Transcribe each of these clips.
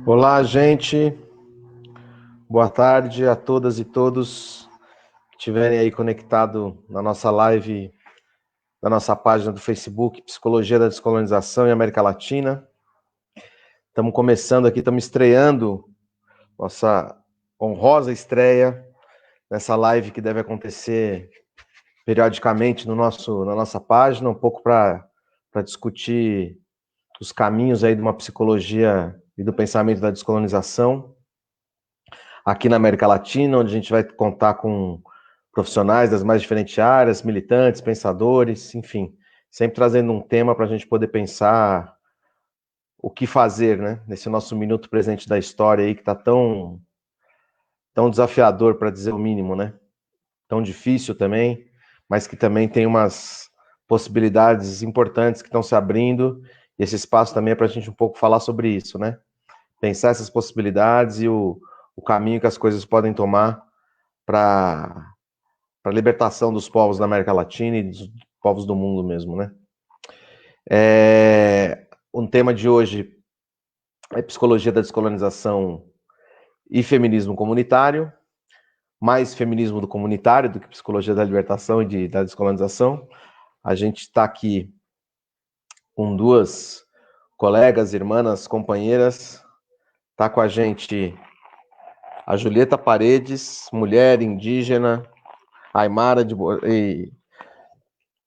Olá, gente. Boa tarde a todas e todos que estiverem aí conectado na nossa live, na nossa página do Facebook, Psicologia da Descolonização em América Latina. Estamos começando aqui, estamos estreando nossa honrosa estreia nessa live que deve acontecer periodicamente na nossa página, um pouco para discutir os caminhos aí de uma psicologia e do pensamento da descolonização aqui na América Latina, onde a gente vai contar com profissionais das mais diferentes áreas, militantes, pensadores, enfim, sempre trazendo um tema para a gente poder pensar o que fazer, né, nesse nosso minuto presente da história aí que está tão desafiador, para dizer o mínimo, né, tão difícil também, mas que também tem umas possibilidades importantes que estão se abrindo, e esse espaço também é para a gente um pouco falar sobre isso, né, pensar essas possibilidades e o caminho que as coisas podem tomar para a libertação dos povos da América Latina e dos povos do mundo mesmo, né? Um tema de hoje é psicologia da descolonização e feminismo comunitário, mais feminismo do comunitário do que psicologia da libertação e da descolonização. A gente está aqui com duas colegas, irmãs, companheiras. Está com a gente a Julieta Paredes, mulher indígena, aimara e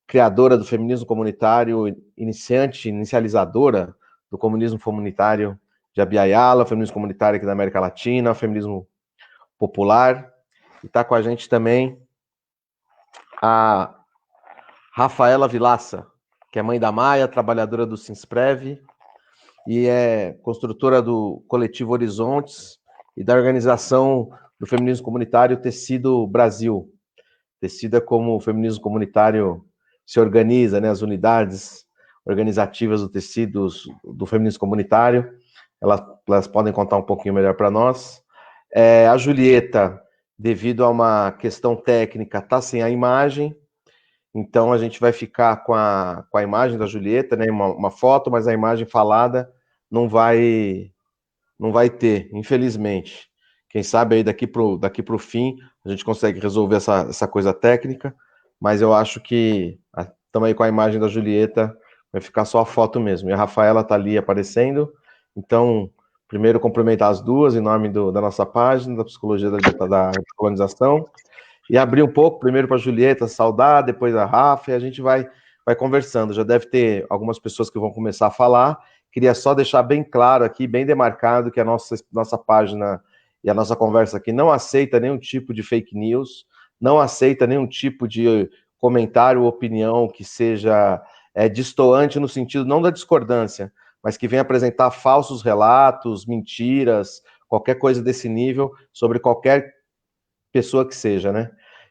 criadora do feminismo comunitário, inicializadora do comunismo comunitário de Abya-Yala, feminismo comunitário aqui da América Latina, feminismo popular. E está com a gente também a Rafaela Vilaça, que é mãe da Maia, trabalhadora do Sinsprev e é construtora do coletivo Horizontes e da organização do feminismo comunitário Tecido Brasil. Tecido é como o feminismo comunitário se organiza, né, as unidades organizativas do tecido do feminismo comunitário, elas podem contar um pouquinho melhor para nós. A Julieta, devido a uma questão técnica, está sem a imagem, então a gente vai ficar com a imagem da Julieta, né, uma foto, mas a imagem falada não vai ter, infelizmente. Quem sabe aí daqui pro fim a gente consegue resolver essa coisa técnica, mas eu acho que estamos aí com a imagem da Julieta, vai ficar só a foto mesmo. E a Rafaela está ali aparecendo, então, primeiro cumprimentar as duas em nome da nossa página, da Psicologia da Colonização, e abrir um pouco, primeiro para a Julieta saudar, depois a Rafa, e a gente vai conversando. Já deve ter algumas pessoas que vão começar a falar. Queria só deixar bem claro aqui, bem demarcado, que a nossa página e a nossa conversa aqui não aceita nenhum tipo de fake news, não aceita nenhum tipo de comentário ou opinião que seja destoante no sentido não da discordância, mas que venha apresentar falsos relatos, mentiras, qualquer coisa desse nível sobre qualquer pessoa que seja, né?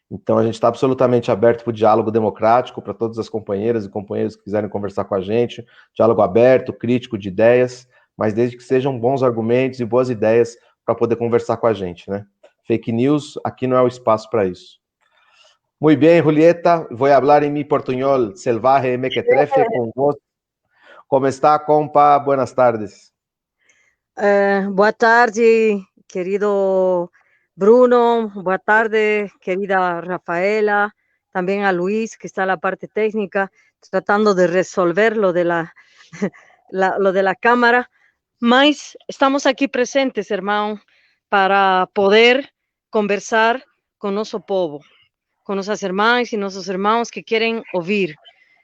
Então a gente está absolutamente aberto para o diálogo democrático, para todas as companheiras e companheiros que quiserem conversar com a gente, diálogo aberto, crítico de ideias, mas desde que sejam bons argumentos e boas ideias para poder conversar com a gente, né? Fake news, aqui não é o espaço para isso. Muy bien, Julieta, voy a hablar en mi portuñol selvaje mequetrefe con vos. ¿Cómo está, compa? Buenas tardes. Boa tarde, querido Bruno. Boa tarde, querida Rafaela. También a Luis, que está en la parte técnica, tratando de resolver lo de lo de la cámara. Mas estamos aquí presentes, hermano, para poder conversar con nuestro povo, con nuestras hermanas y nuestros hermanos que quieren oír,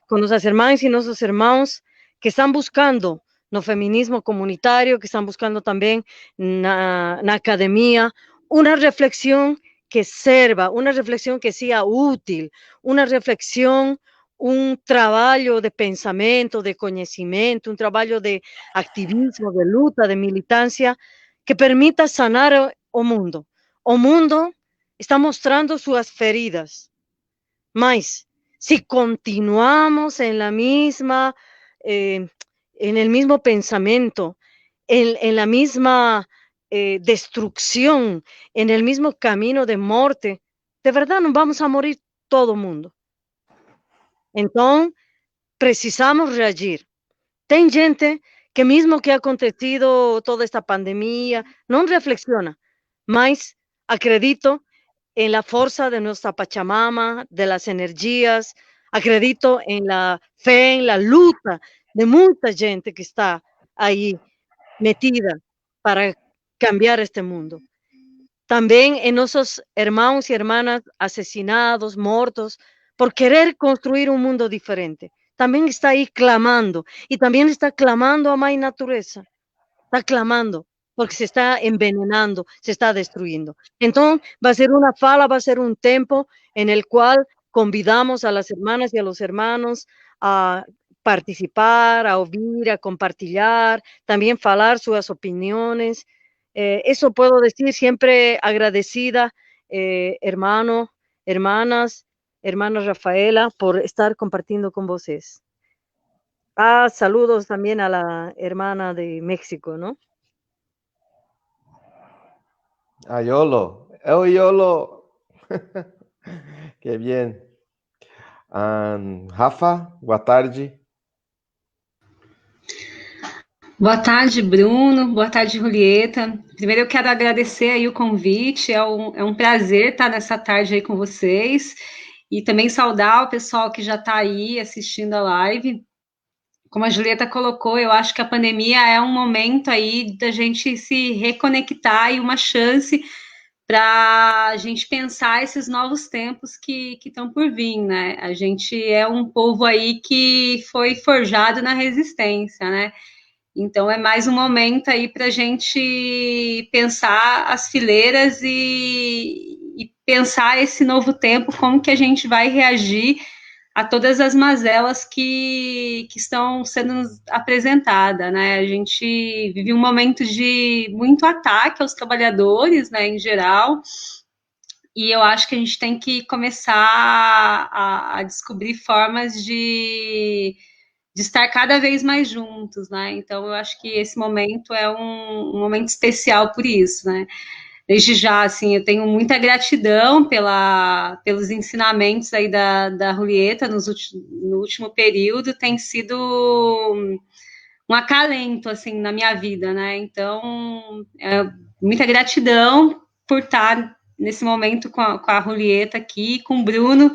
con nuestras hermanas y nuestros hermanos que están buscando no feminismo comunitario, que están buscando también na academia una reflexión que sirva, una reflexión que sea útil, una reflexión, un trabalho de pensamento, de conhecimento, un trabalho de activismo, de luta, de militância, que permita sanar o mundo. O mundo está mostrando suas feridas, mas si continuamos en la misma, en el mismo pensamiento, en la misma destrucción, en el mismo camino de muerte, de verdad nos vamos a morir todo mundo. Então, precisamos reagir. Tem gente que mesmo que acontecido toda esta pandemia, não reflexiona, mas acredito en la fuerza de nuestra Pachamama, de las energías, acredito en la fe, en la lucha de mucha gente que está ahí metida para cambiar este mundo. También en nuestros hermanos y hermanas asesinados, muertos, por querer construir un mundo diferente. También está ahí clamando y también está clamando a Mãe Natureza. Está clamando porque se está envenenando, se está destruyendo. Entonces, va a ser una fala, va a ser un tiempo en el cual convidamos a las hermanas y a los hermanos a participar, a oír, a compartir, también falar sus opiniones. Eso puedo decir siempre agradecida, hermano, hermanas, hermana Rafaela, por estar compartiendo con vosotros. Saludos también a la hermana de México, ¿no? Ayolo, Yolo. Qué bien. Rafa, boa tarde. Boa tarde, Bruno. Boa tarde, Julieta. Primeiro eu quero agradecer aí o convite, é um prazer estar nessa tarde aí com vocês e também saudar o pessoal que já está aí assistindo a live. Como a Julieta colocou, eu acho que a pandemia é um momento aí da gente se reconectar e uma chance para a gente pensar esses novos tempos que estão por vir, né? A gente é um povo aí que foi forjado na resistência, né? Então, é mais um momento aí para a gente pensar as fileiras e pensar esse novo tempo, como que a gente vai reagir a todas as mazelas que estão sendo apresentadas, né? A gente vive um momento de muito ataque aos trabalhadores, né, em geral, e eu acho que a gente tem que começar a descobrir formas de estar cada vez mais juntos, né? Então, eu acho que esse momento é um momento especial por isso, né? Desde já, assim, eu tenho muita gratidão pelos ensinamentos aí da Julieta no último período, tem sido um acalento, assim, na minha vida, né? Então, muita gratidão por estar nesse momento com a Julieta aqui, com o Bruno,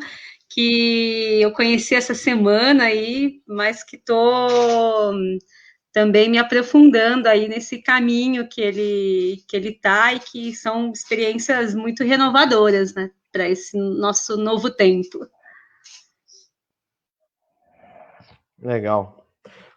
que eu conheci essa semana aí, mas que estou também me aprofundando aí nesse caminho que ele está e que são experiências muito renovadoras, né, para esse nosso novo tempo. Legal.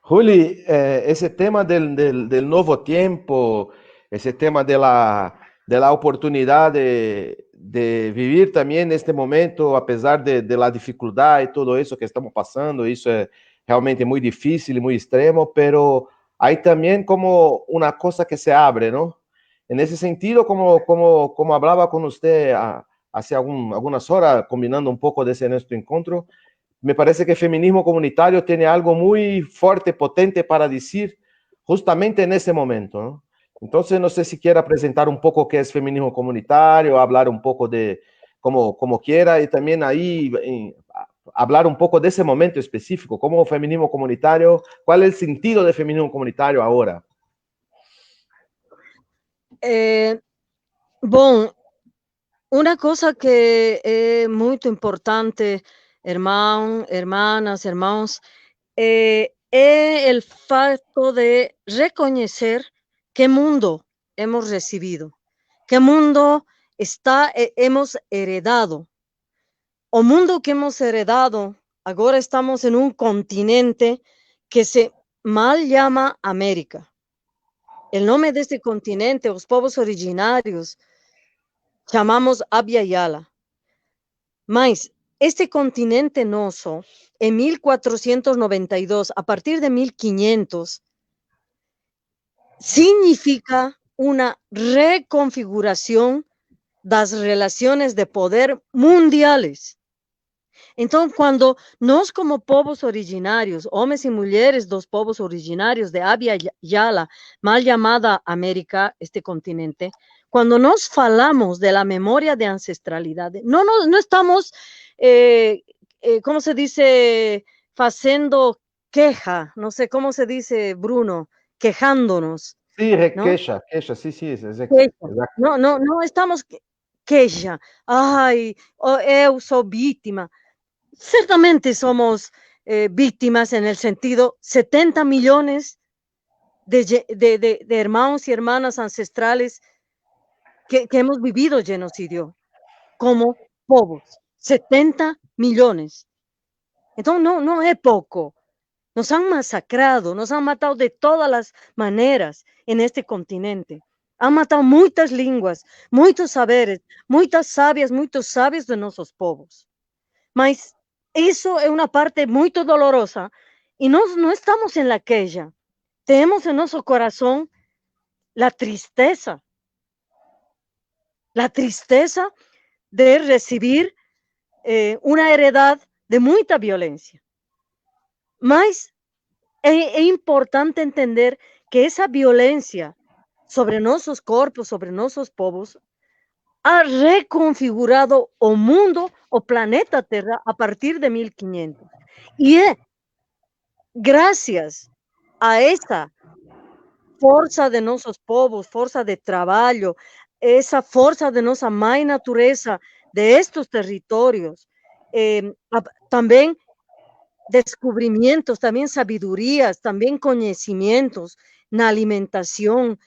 Juli, esse tema del novo tempo, esse tema de la oportunidade de vivir também neste momento, apesar de la dificuldade e tudo isso que estamos passando, isso é realmente muito difícil e muito extremo, pero hay também como uma coisa que se abre, ¿no? En ese sentido, como hablaba con usted hace algunas horas, combinando un poco de ese nuestro encuentro, me parece que el feminismo comunitario tiene algo muy fuerte, potente para decir justamente en ese momento, ¿no? Entonces, no sé si quiera presentar un poco qué es feminismo comunitario, hablar un poco de como quiera, y también ahí hablar un poco de ese momento específico, como feminismo comunitario, cuál es el sentido de feminismo comunitario ahora. Bom, uma coisa que é muito importante, hermanas, irmãos, é o fato de reconhecer que mundo hemos recibido, que mundo hemos heredado. O mundo que hemos heredado, agora estamos en un continente que se mal llama América. El nombre de este continente, los povos originarios, llamamos Abya Yala. Mas este continente noso, en 1492, a partir de 1500, significa una reconfiguración de las relaciones de poder mundiales. Entonces, cuando nós como povos originários, homens e mulheres dos povos originários de Abya Yala, mal llamada América, este continente, quando nós falamos de la memória de ancestralidade, não estamos, como se dice, fazendo queja, não sei como se dice, Bruno, quejándonos, Sí, ¿no? queja, sí, Queja. exacto. Não estamos queixa. Ai, eu sou vítima. Certamente somos víctimas en el sentido 70 millones de hermanos y hermanas ancestrales que hemos vivido genocidio como povos. 70 millones. Entonces no es poco. Nos han masacrado, nos han matado de todas las maneras en este continente. Han matado muchas lenguas, muchos saberes, muchos sabios de nuestros povos. Mas eso es una parte muy dolorosa y no estamos en la queja. Tenemos en nuestro corazón la tristeza de recibir una heredad de mucha violencia. Mas es importante entender que esa violencia sobre nuestros cuerpos, sobre nuestros povos, ha reconfigurado o mundo o planeta Tierra a partir de 1500. Y es gracias a esta fuerza de nuestros povos, fuerza de trabajo, esa fuerza de nuestra mãe naturaleza de estos territorios, también descubrimientos, también sabidurías, también conocimientos, na alimentación,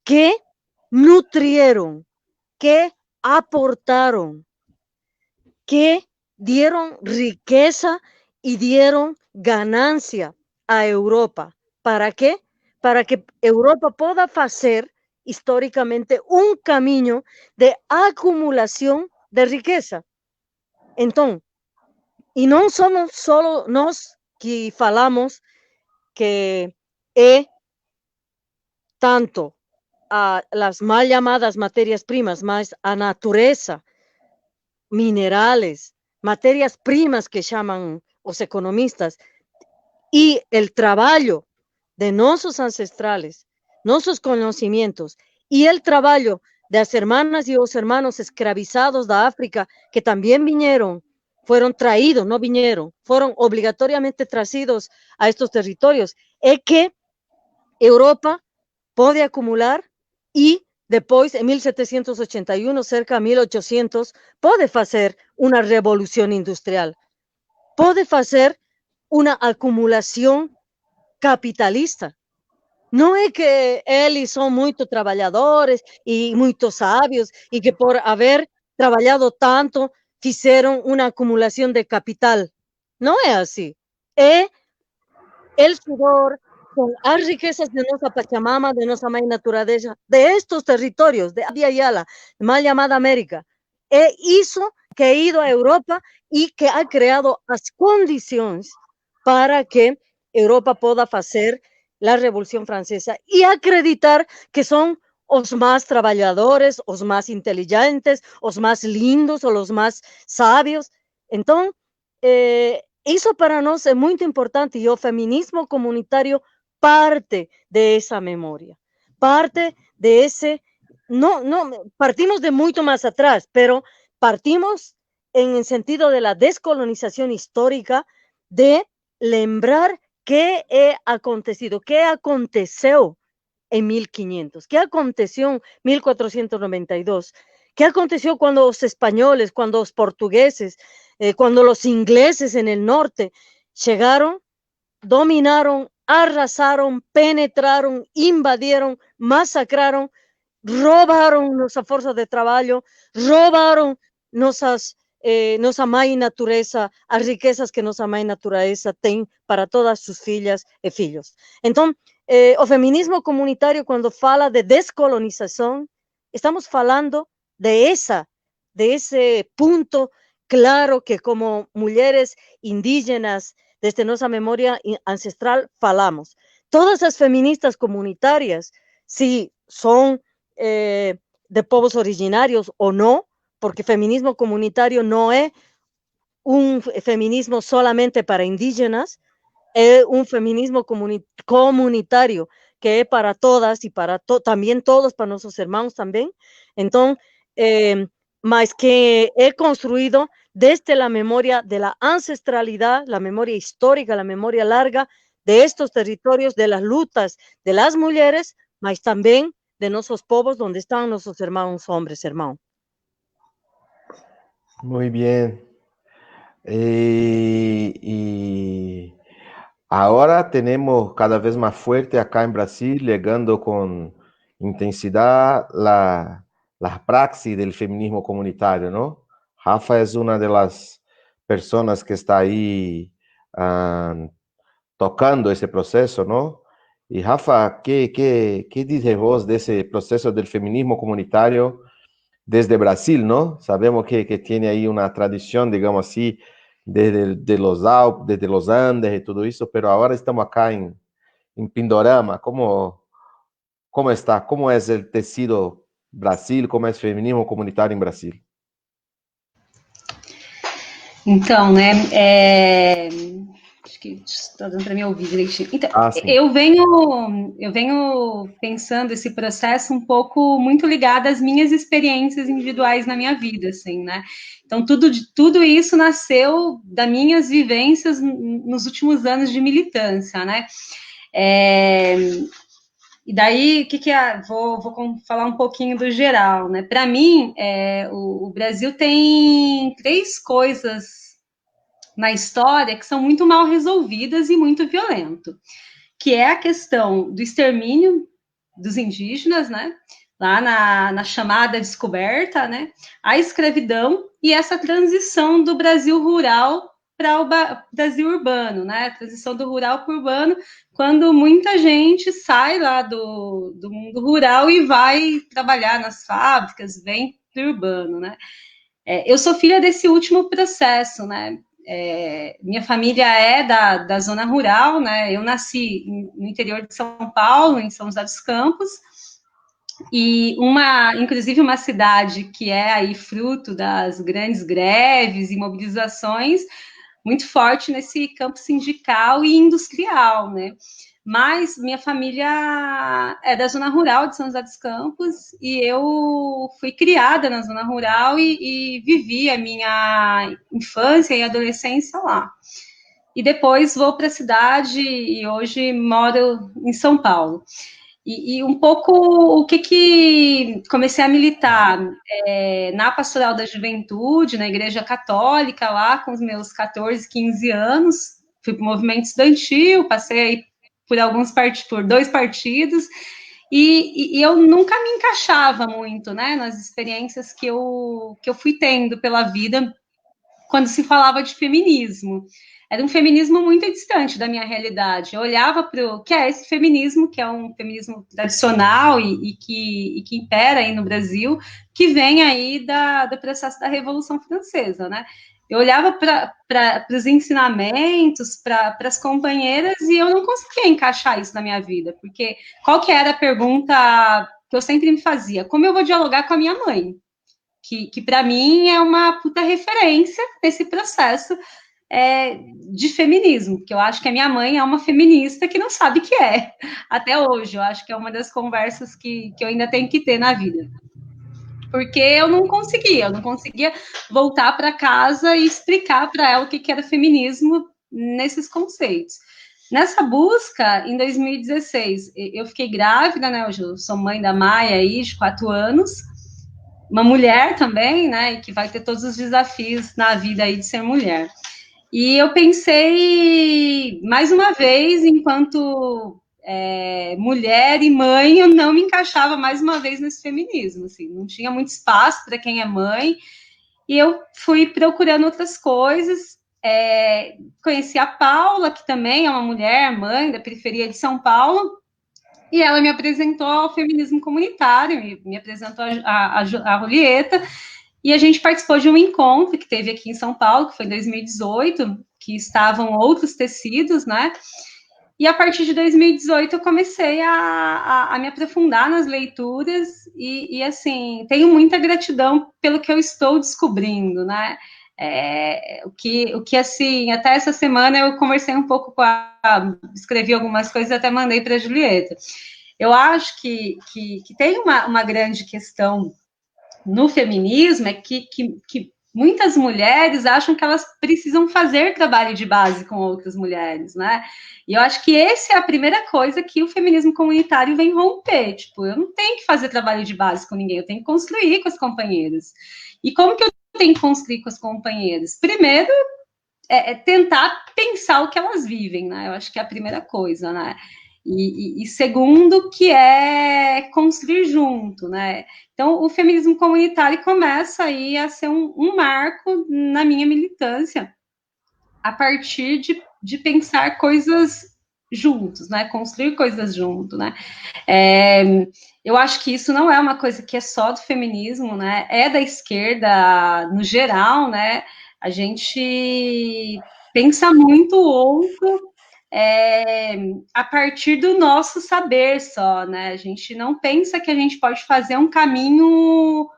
que nutrieron, que aportaron, que dieron riqueza y dieron ganancia a Europa. ¿Para qué? Para que Europa pueda hacer históricamente un camino de acumulación de riqueza. Entonces, y no somos solo nos que falamos que tanto a las mal llamadas materias primas, más a naturaleza, minerales, materias primas que llaman los economistas, y el trabajo de nuestros ancestrales, nuestros conocimientos, y el trabajo de las hermanas y los hermanos esclavizados de África, que también vinieron, fueron traídos, no vinieron, fueron obligatoriamente traídos a estos territorios, es que Europa puede acumular y después, en 1781, cerca de 1800, puede hacer una revolución industrial, puede hacer una acumulación capitalista. No es que ellos son muy trabajadores y muy sabios y que por haber trabajado tanto hicieron una acumulación de capital. No es así. Es el sudor, con las riquezas de nuestra Pachamama, de nuestra mãe naturaleza, de estos territorios, de Abya Yala, mal llamada América, hizo que ha ido a Europa y que ha creado las condiciones para que Europa pueda hacer la Revolución Francesa y acreditar que son los más trabajadores, los más inteligentes, los más lindos o los más sabios. Entonces, eso para nosotros es muy importante y el feminismo comunitario parte de esa memoria, parte de ese, no, partimos de mucho más atrás, pero partimos en el sentido de la descolonización histórica, de lembrar qué ha acontecido, qué aconteció en 1500, qué aconteció en 1492, qué aconteció cuando los españoles, cuando los portugueses, cuando los ingleses en el norte llegaron, dominaron, arrasaron, penetraron, invadieron, masacraron, robaron nuestra fuerza de trabajo, robaron nuestra mãe naturaleza, as riquezas que nossa mãe naturaleza tem para todas sus filhas e filhos. Então, o feminismo comunitário, quando fala de descolonização, estamos falando de ese punto claro que como mulheres indígenas, desde nuestra memoria ancestral, falamos. Todas las feministas comunitarias, si son de povos originarios o no, porque feminismo comunitario no es un feminismo solamente para indígenas, es un feminismo comunitario que es para todas y para también todos, para nuestros hermanos también. Entonces, más que he construido desde la memoria de la ancestralidad, la memoria histórica, la memoria larga de estos territorios, de las lutas de las mujeres, mas también de nuestros povos, donde están nuestros hermanos hombres, hermano. Muy bien. Y ahora tenemos cada vez más fuerte acá en Brasil, llegando con intensidad la praxis del feminismo comunitario, ¿no? Rafa es una de las personas que está ahí tocando ese proceso, ¿no? Y Rafa, ¿qué dices vos de ese proceso del feminismo comunitario desde Brasil, ¿no? Sabemos que tiene ahí una tradición, digamos así, desde los Alpes, desde los Andes y todo eso, pero ahora estamos acá en Pindorama. ¿Cómo está? ¿Cómo es el tecido Brasil? ¿Cómo es el feminismo comunitário em Brasil? Então, né, acho que está dando para me ouvir direitinho. Então, sim. eu venho pensando esse processo um pouco muito ligado às minhas experiências individuais na minha vida, assim, né? Então, tudo isso nasceu das minhas vivências nos últimos anos de militância, né? E daí, vou falar um pouquinho do geral, né? Para mim, o Brasil tem 3 coisas na história que são muito mal resolvidas e muito violento, que é a questão do extermínio dos indígenas, né? Lá na chamada descoberta, né? A escravidão e essa transição do Brasil rural para o Brasil urbano, né? A transição do rural para o urbano, quando muita gente sai lá do mundo rural e vai trabalhar nas fábricas, vem para o urbano, né? Eu sou filha desse último processo, né? Minha família é da zona rural, né? Eu nasci no interior de São Paulo, em São José dos Campos, e inclusive uma cidade que é aí fruto das grandes greves e mobilizações, muito forte nesse campo sindical e industrial, né? Mas minha família é da zona rural de São José dos Campos e eu fui criada na zona rural e vivi a minha infância e adolescência lá. E depois vou para a cidade e hoje moro em São Paulo. E um pouco o que comecei a militar na Pastoral da Juventude, na Igreja Católica, lá com os meus 14, 15 anos, fui para o movimento estudantil, passei por 2 partidos, e eu nunca me encaixava muito, né, nas experiências que eu fui tendo pela vida quando se falava de feminismo. Era um feminismo muito distante da minha realidade. Eu olhava para o que é esse feminismo, que é um feminismo tradicional e que impera aí no Brasil, que vem aí do processo da Revolução Francesa, né? Eu olhava para os ensinamentos, para as companheiras, e eu não conseguia encaixar isso na minha vida, porque qual que era a pergunta que eu sempre me fazia? Como eu vou dialogar com a minha mãe? Que para mim é uma puta referência nesse processo de feminismo, que eu acho que a minha mãe é uma feminista que não sabe o que é, até hoje. Eu acho que é uma das conversas que eu ainda tenho que ter na vida. Porque eu não conseguia voltar para casa e explicar para ela o que era feminismo nesses conceitos. Nessa busca, em 2016, eu fiquei grávida, né? Eu sou mãe da Maia aí, de 4 anos, uma mulher também, né? E que vai ter todos os desafios na vida aí de ser mulher. E eu pensei, mais uma vez, enquanto mulher e mãe, eu não me encaixava mais uma vez nesse feminismo, assim, não tinha muito espaço para quem é mãe, e eu fui procurando outras coisas, conheci a Paula, que também é uma mulher, mãe da periferia de São Paulo, e ela me apresentou ao feminismo comunitário, me apresentou a Julieta, e a gente participou de um encontro que teve aqui em São Paulo, que foi em 2018, que estavam outros tecidos, né? E a partir de 2018 eu comecei a me aprofundar nas leituras e assim, tenho muita gratidão pelo que eu estou descobrindo, né? O que assim, até essa semana eu conversei um pouco escrevi algumas coisas e até mandei para a Julieta. Eu acho que tem uma grande questão no feminismo, é que muitas mulheres acham que elas precisam fazer trabalho de base com outras mulheres, né? E eu acho que essa é a primeira coisa que o feminismo comunitário vem romper. Tipo, eu não tenho que fazer trabalho de base com ninguém, eu tenho que construir com as companheiras. E como que eu tenho que construir com as companheiras? Primeiro, tentar pensar o que elas vivem, né? Eu acho que é a primeira coisa, né? E segundo, que é construir junto, né? Então, o feminismo comunitário começa aí a ser um marco na minha militância, a partir de pensar coisas juntos, né? Construir coisas junto, né? Eu acho que isso não é uma coisa que é só do feminismo, né? É da esquerda no geral, né? A gente pensa muito o outro a partir do nosso saber só, né? A gente não pensa que a gente pode fazer um caminho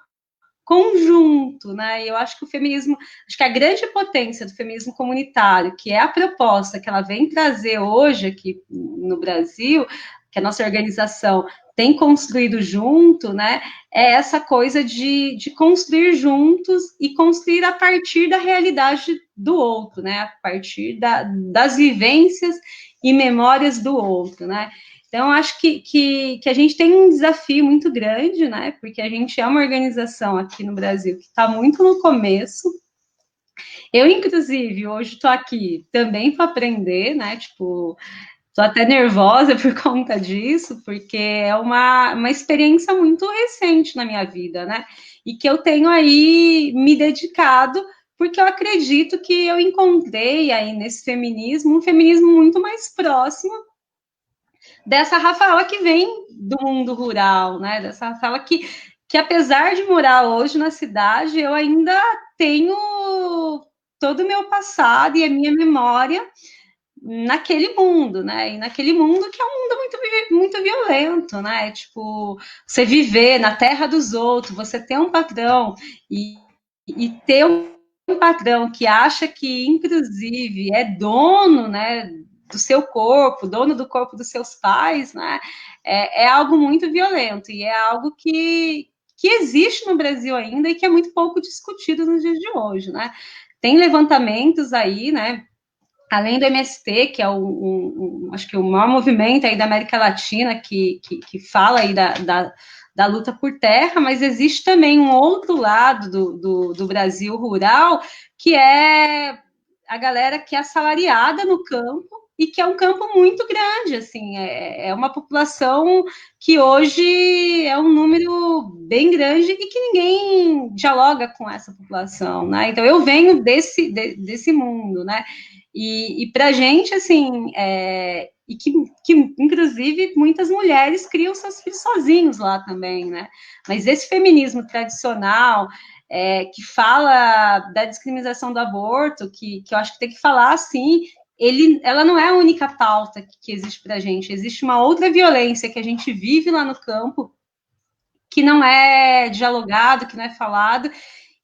conjunto, né? E eu acho que o feminismo, acho que a grande potência do feminismo comunitário, que é a proposta que ela vem trazer hoje aqui no Brasil, que a nossa organização tem construído junto, né? É essa coisa de construir juntos e construir a partir da realidade do outro, né? A partir das vivências e memórias do outro, né? Então, acho que a gente tem um desafio muito grande, né? Porque a gente é uma organização aqui no Brasil que está muito no começo. Eu, inclusive, hoje estou aqui também para aprender, né? Tipo, estou até nervosa por conta disso, porque é uma experiência muito recente na minha vida, né? E que eu tenho aí me dedicado, porque eu acredito que eu encontrei aí nesse feminismo, um feminismo muito mais próximo dessa Rafaela que vem do mundo rural, né? Dessa Rafaela que apesar de morar hoje na cidade, eu ainda tenho todo o meu passado e a minha memória naquele mundo, né? E naquele mundo que é um mundo muito violento, né? Tipo, você viver na terra dos outros, você ter um patrão e ter um patrão que acha que, inclusive, é dono, né, do seu corpo, dono do corpo dos seus pais, né, é algo muito violento e é algo que existe no Brasil ainda e que é muito pouco discutido nos dias de hoje, né. Tem levantamentos aí, né, além do MST, que é acho que o maior movimento aí da América Latina que fala aí da luta por terra, mas existe também um outro lado do Brasil rural, que é a galera que é assalariada no campo e que é um campo muito grande, assim, é uma população que hoje é um número bem grande e que ninguém dialoga com essa população, né? Então, eu venho desse mundo, né? E para a gente, assim, e que, inclusive, muitas mulheres criam seus filhos sozinhos lá também, né? Mas esse feminismo tradicional, que fala da discriminação do aborto, que eu acho que tem que falar, assim, ela não é a única pauta que existe para a gente. Existe uma outra violência que a gente vive lá no campo, que não é dialogado, que não é falado,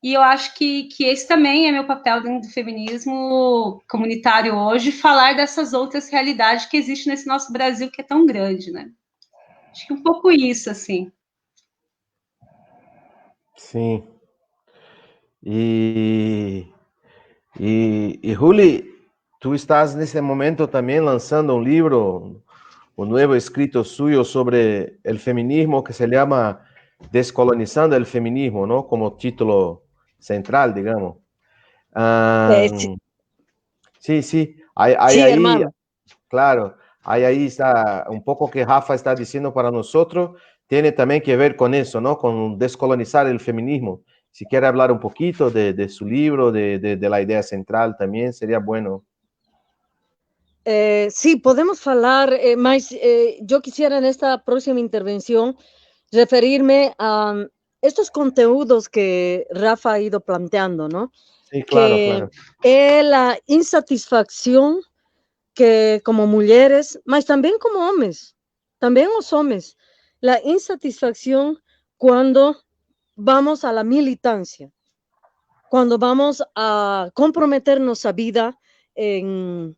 e eu acho que esse também é meu papel dentro do feminismo comunitário hoje, falar dessas outras realidades que existem nesse nosso Brasil que é tão grande, né? Acho que um pouco isso, assim. Sim. Juli, tú estás nesse momento também lançando um livro, um novo escrito suyo sobre o feminismo que se chama Descolonizando el Feminismo, ¿no? Como título central, digamos. Sí, sí. Hay sí, ahí, hermano. claro, hay ahí está un poco que Rafa está diciendo para nosotros, tiene también que ver con eso, ¿no? Con descolonizar el feminismo. Si quiere hablar un poquito de su libro, de la idea central también, sería bueno. Sí, podemos falar, mas yo quisiera en esta próxima intervención referirme a estos conteúdos que Rafa ha ido planteando, ¿no? Sí, claro, que claro. É la insatisfacción que como mulheres, mas também como homens, também os homens, la insatisfacción cuando vamos a la militancia, cuando vamos a comprometernos a vida en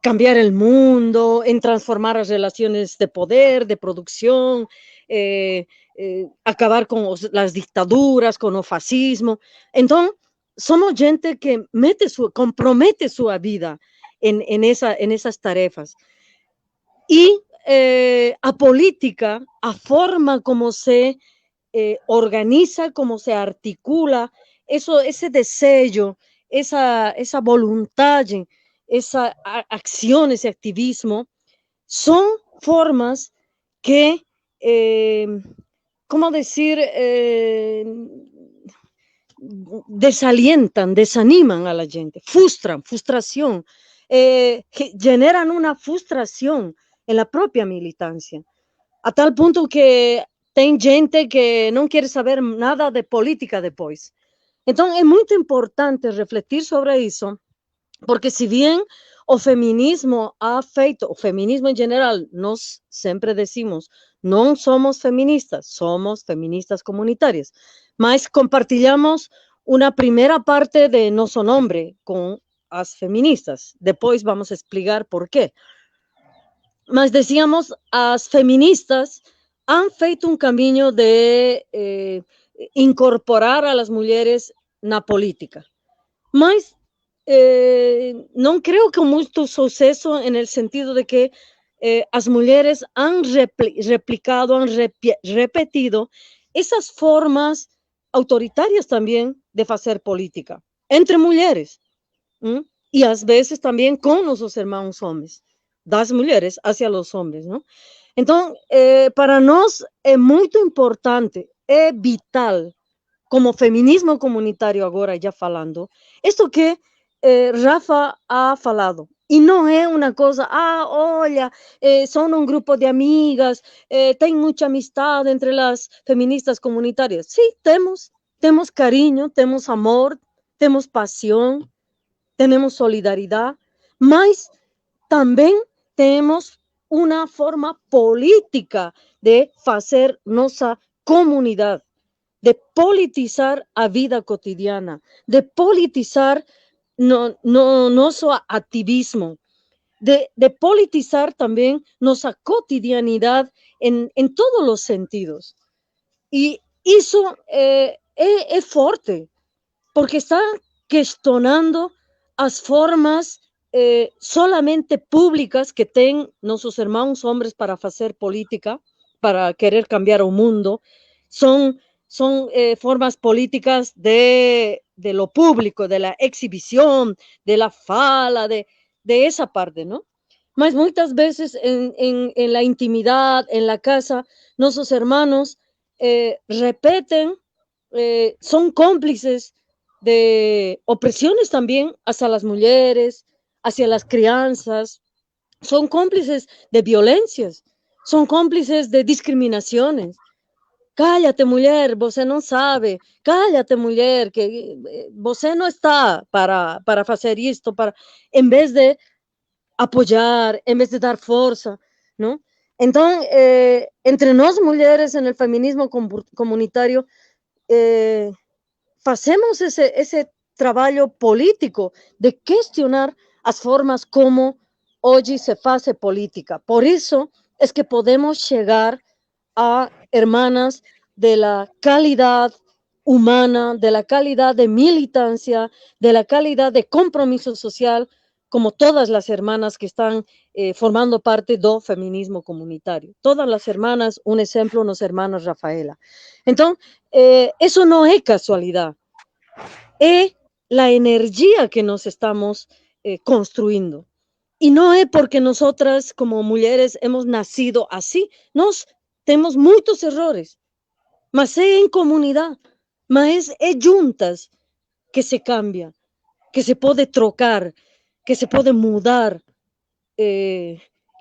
cambiar el mundo, en transformar las relaciones de poder, de producción, acabar con las dictaduras, con el fascismo. Entonces, somos gente que compromete su vida en esas tarefas. Y a política, a forma como se organiza, como se articula, ese deseo, esa voluntad, esa acción, ese activismo, son formas que, ¿cómo decir? Desalientan, desaniman a la gente, frustración, generan una frustración en la propia militancia, a tal punto que tem gente que não quer saber nada de política depois. Então, é muito importante refletir sobre isso, porque se bien o feminismo ha feito, o feminismo en general, nós sempre decimos, não somos feministas comunitarias, mas compartilhamos uma primeira parte de nosso nome com as feministas. Depois vamos explicar por quê. Mas decíamos, as feministas han feito um caminho de incorporar a las mulheres na política. Mas não creio que muito sucesso no sentido de que as mulheres han replicado, han repetido essas formas autoritárias também de fazer política entre mulheres, e às vezes também com nossos irmãos homens, das mulheres hacia os homens, não? Então, para nós é muito importante, é vital, como feminismo comunitário agora já falando, isto que Rafa ha falado. E não é uma coisa, olha, são um grupo de amigas, tem muita amistade entre as feministas comunitárias. Sim, temos carinho, temos amor, temos paixão, temos solidariedade, mas também temos uma forma política de fazer nossa comunidade, de politizar a vida cotidiana, de politizar nosso ativismo, de politizar também nossa cotidianidade em todos os sentidos. E isso é forte, porque está questionando as formas solamente públicas que têm nossos irmãos homens para fazer política, para querer cambiar o mundo. Son formas políticas de lo público, de la exhibición, de la fala, de esa parte, ¿no? Mas muchas veces en la intimidad, en la casa, nuestros hermanos repiten, son cómplices de opresiones también hacia las mujeres, hacia las crianzas, son cómplices de violencias, son cómplices de discriminaciones. Cállate, mulher, você não sabe. Cállate, mulher, que você não está para fazer isto, em vez de apoiar, em vez de dar força, não? Então, entre nós mulheres, no feminismo comunitário, fazemos esse trabalho político de questionar as formas como hoje se faz política. Por isso é que podemos chegar a hermanas de la calidad humana, de la calidad de militancia, de la calidad de compromiso social, como todas las hermanas que están formando parte do feminismo comunitario. Todas las hermanas, un ejemplo, nos hermanas Rafaela. Entonces, eso no es casualidad, es la energía que nos estamos construyendo. Y no es porque nosotras como mujeres hemos nacido así, nos temos muitos errores, mas é em comunidade, mas é juntas que se cambia, que se pode trocar, que se pode mudar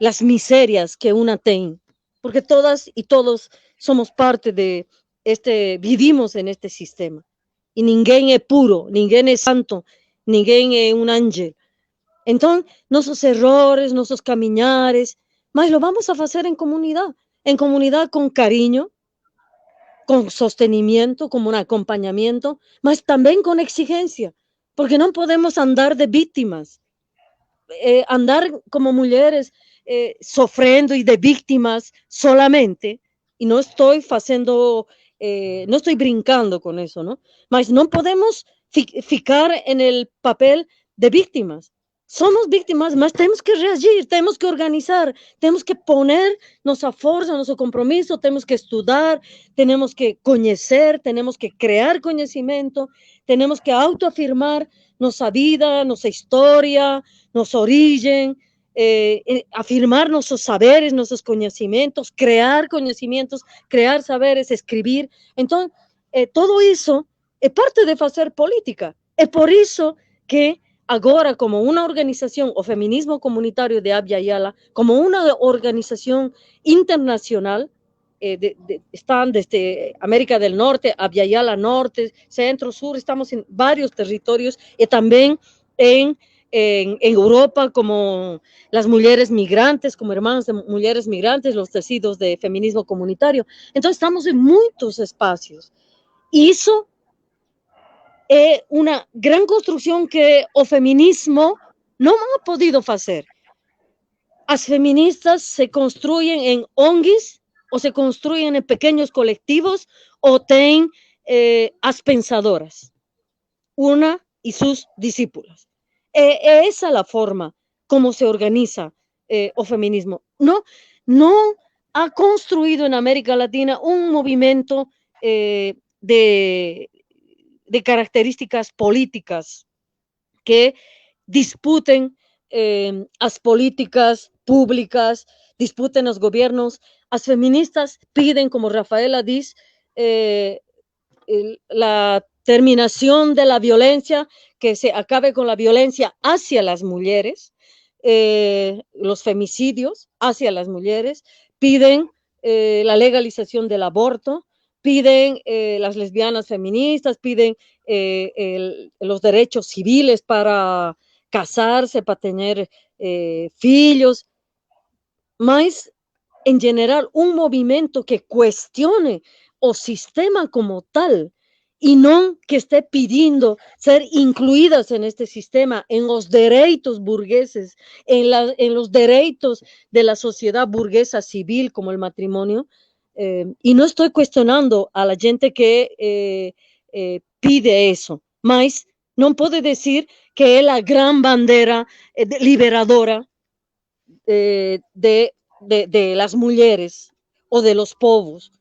as misérias que uma tem, porque todas e todos somos parte de vivimos en este sistema, e ninguém é puro, ninguém é santo, ninguém é um ángel. Então, nossos errores, nossos caminhares, mas lo vamos a fazer em comunidad con cariño, con sostenimiento, como un acompañamiento, mas también con exigencia, porque no podemos andar de víctimas, andar como mujeres sofrendo y de víctimas solamente, y no estoy haciendo no estoy brincando con eso, ¿no? Mas no podemos ficar en el papel de víctimas. Somos víctimas, mas temos que reagir, temos que organizar, temos que poner nossa força, nosso compromisso, temos que estudar, temos que conhecer, temos que criar conhecimento, temos que autoafirmar nossa vida, nossa história, nossa origem, afirmar nossos saberes, nossos conhecimentos, criar conhecimentos, criar saberes, escrever. Então, tudo isso é parte de fazer política. É por isso que agora, como una organización o feminismo comunitario de Abya Yala, como una organización internacional, están desde América del Norte, Abya Yala Norte, Centro, Sur, estamos en varios territorios y también en Europa, como las mujeres migrantes, como hermanas de mujeres migrantes, los tecidos de feminismo comunitario. Entonces estamos en muchos espacios. Y eso é uma grande construção que o feminismo não ha podido fazer. As feministas se construem em ONGs, ou se construem em pequenos coletivos, ou têm as pensadoras, uma e suas discípulas. É essa a forma como se organiza o feminismo. Não ha construído en América Latina un movimiento de características políticas que disputen as políticas públicas, disputen los gobiernos. As feministas piden, como Rafaela dice, la terminación de la violencia, que se acabe con la violencia hacia las mujeres, los femicidios hacia las mujeres, piden la legalización del aborto, piden las lesbianas feministas, piden los derechos civiles para casarse, para tener filhos, mas en general un movimiento que cuestione o sistema como tal y no que esté pidiendo ser incluidas en este sistema, en los derechos burgueses, en los derechos de la sociedad burguesa civil como el matrimonio. Y no estoy cuestionando a la gente que pide eso, mas no puedo decir que es la gran bandera liberadora de las mujeres o de los povos.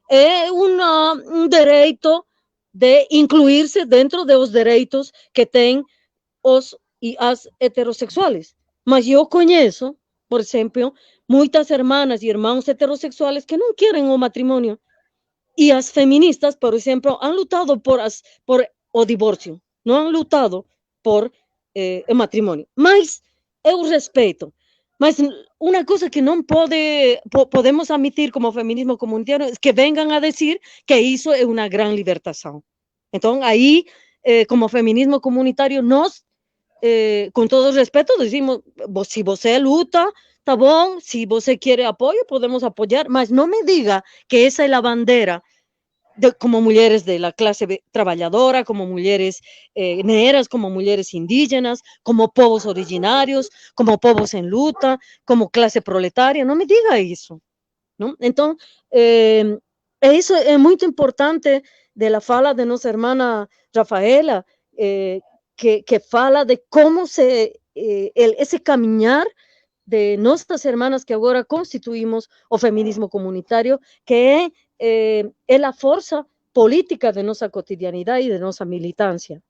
Es un derecho de incluirse dentro de los derechos que tienen os y as heterossexuales. Mas yo conozco, por ejemplo, muchas hermanas y hermanos heterosexuales que no quieren un matrimonio. Y as feministas, por ejemplo, han luchado por o divorcio, no han luchado por el matrimonio. Mas eu respeto. Mas una cosa que no podemos admitir como feminismo comunitario es que vengan a decir que eso es una gran libertación. Entonces, ahí, como feminismo comunitario, nos, con todo respeto, decimos, si você luta, está bom, si você quiere apoyo, podemos apoyar, mas no me diga que esa es la bandera como mujeres de la clase trabajadora, como mujeres negras, como mujeres indígenas, como povos originarios, como povos en luta, como clase proletaria. No me diga eso, ¿no? Entonces, eso es muy importante de la fala de nuestra hermana Rafaela, que fala de cómo ese caminar de nuestras hermanas que ahora constituimos o feminismo comunitario, que es la fuerza política de nuestra cotidianidad y de nuestra militancia,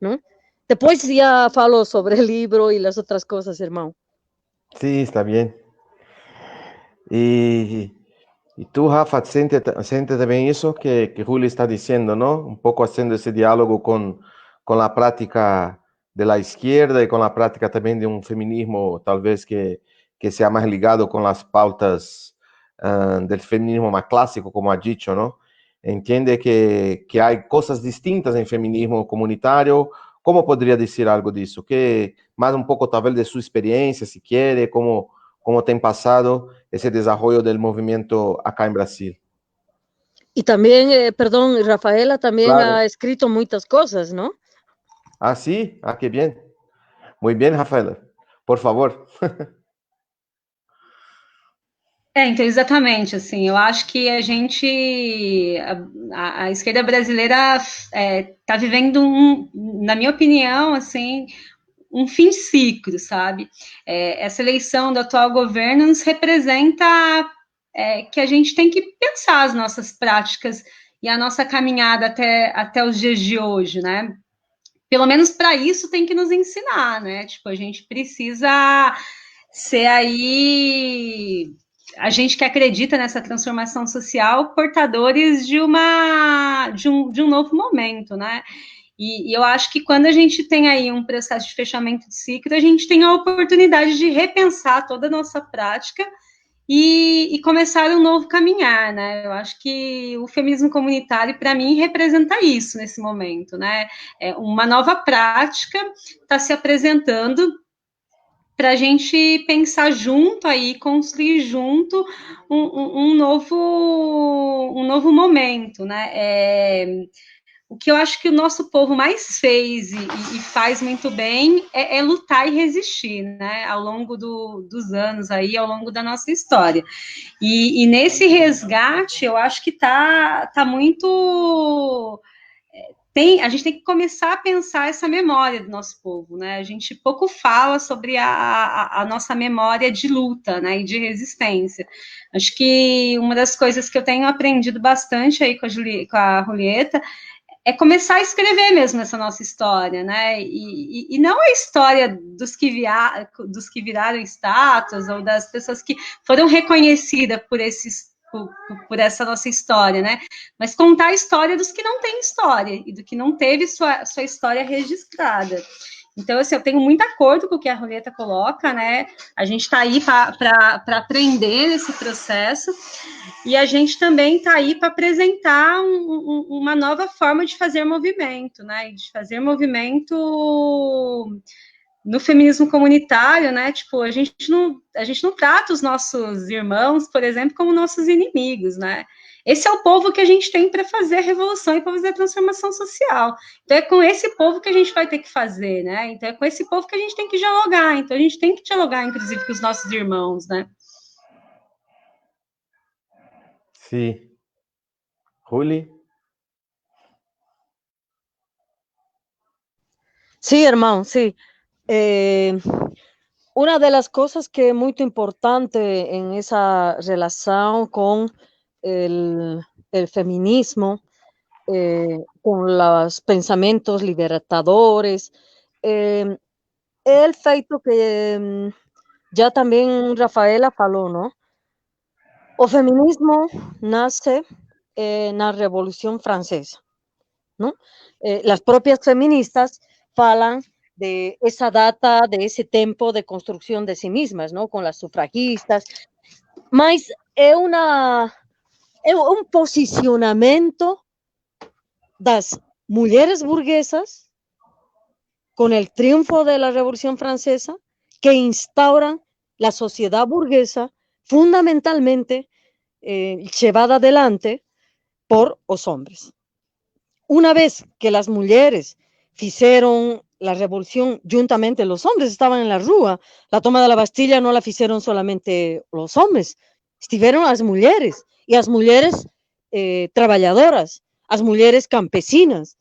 ¿no? Después ya falo sobre el libro y las otras cosas, hermano. Sí, está bien. Y tú, Rafa, siente también eso que Juli está diciendo, ¿no? Un poco haciendo ese diálogo con la práctica de la izquierda y con la práctica también de un feminismo tal vez que sea más ligado con las pautas del feminismo más clásico, como ha dicho, ¿no? Entiende que hay cosas distintas en feminismo comunitario. ¿Cómo podría decir algo de eso? Que más un poco tal vez de su experiencia, si quiere, cómo te ha pasado ese desarrollo del movimiento acá en Brasil. Y también, perdón, Rafaela también Claro. ha escrito muchas cosas, ¿no? Ah, sí, ah, qué bien. Muy bien, Rafaela. Por favor. Então, exatamente, assim, eu acho que a esquerda brasileira está vivendo na minha opinião, assim, um fim de ciclo, sabe? Essa eleição do atual governo nos representa que a gente tem que pensar as nossas práticas e a nossa caminhada até os dias de hoje, né? Pelo menos para isso tem que nos ensinar, né? Tipo, a gente precisa ser aí, a gente que acredita nessa transformação social, portadores de um novo momento, né? E eu acho que quando a gente tem aí um processo de fechamento de ciclo, a gente tem a oportunidade de repensar toda a nossa prática e começar um novo caminhar, né? Eu acho que o feminismo comunitário, para mim, representa isso nesse momento, né? Uma nova prática está se apresentando para a gente pensar junto aí, construir junto um novo momento, né? O que eu acho que o nosso povo mais fez e faz muito bem é lutar e resistir, né? Ao longo dos anos aí, ao longo da nossa história. E nesse resgate, eu acho que tá muito... a gente tem que começar a pensar essa memória do nosso povo, né? A gente pouco fala sobre a nossa memória de luta, né, e de resistência. Acho que uma das coisas que eu tenho aprendido bastante aí com a Julieta é começar a escrever mesmo essa nossa história, né? E não a história dos que viraram estátuas ou das pessoas que foram reconhecidas por essa nossa história, né? Mas contar a história dos que não têm história e do que não teve sua história registrada. Então, assim, eu tenho muito acordo com o que a Julieta coloca, né? A gente está aí para aprender nesse processo e a gente também está aí para apresentar uma nova forma de fazer movimento, né? De fazer movimento no feminismo comunitário, né? Tipo, a gente não trata os nossos irmãos, por exemplo, como nossos inimigos, né? Esse é o povo que a gente tem para fazer a revolução e para fazer a transformação social. Então, é com esse povo que a gente vai ter que fazer, né? Então, é com esse povo que a gente tem que dialogar. Então, a gente tem que dialogar, inclusive, com os nossos irmãos, né? Sim. Juli? Sí, hermano, sí. Una de las cosas que es muy importante en esa relación con el, el feminismo, con los pensamientos libertadores, el feito que ya también Rafaela falou, ¿no? O feminismo nace na Revolución Francesa, ¿no? Las propias feministas falan de esa data, de ese tiempo de construcción de sí mismas, ¿no? Con las sufragistas, mas é un posicionamiento das mulheres burguesas con el triunfo de la Revolución Francesa que instauran la sociedad burguesa fundamentalmente llevada adelante por los hombres. Una vez que las mujeres hicieron la revolución juntamente, los hombres estaban en la rúa, la toma de la Bastilla no la hicieron solamente los hombres, estuvieron las mujeres, y las mujeres trabajadoras, las mujeres campesinas,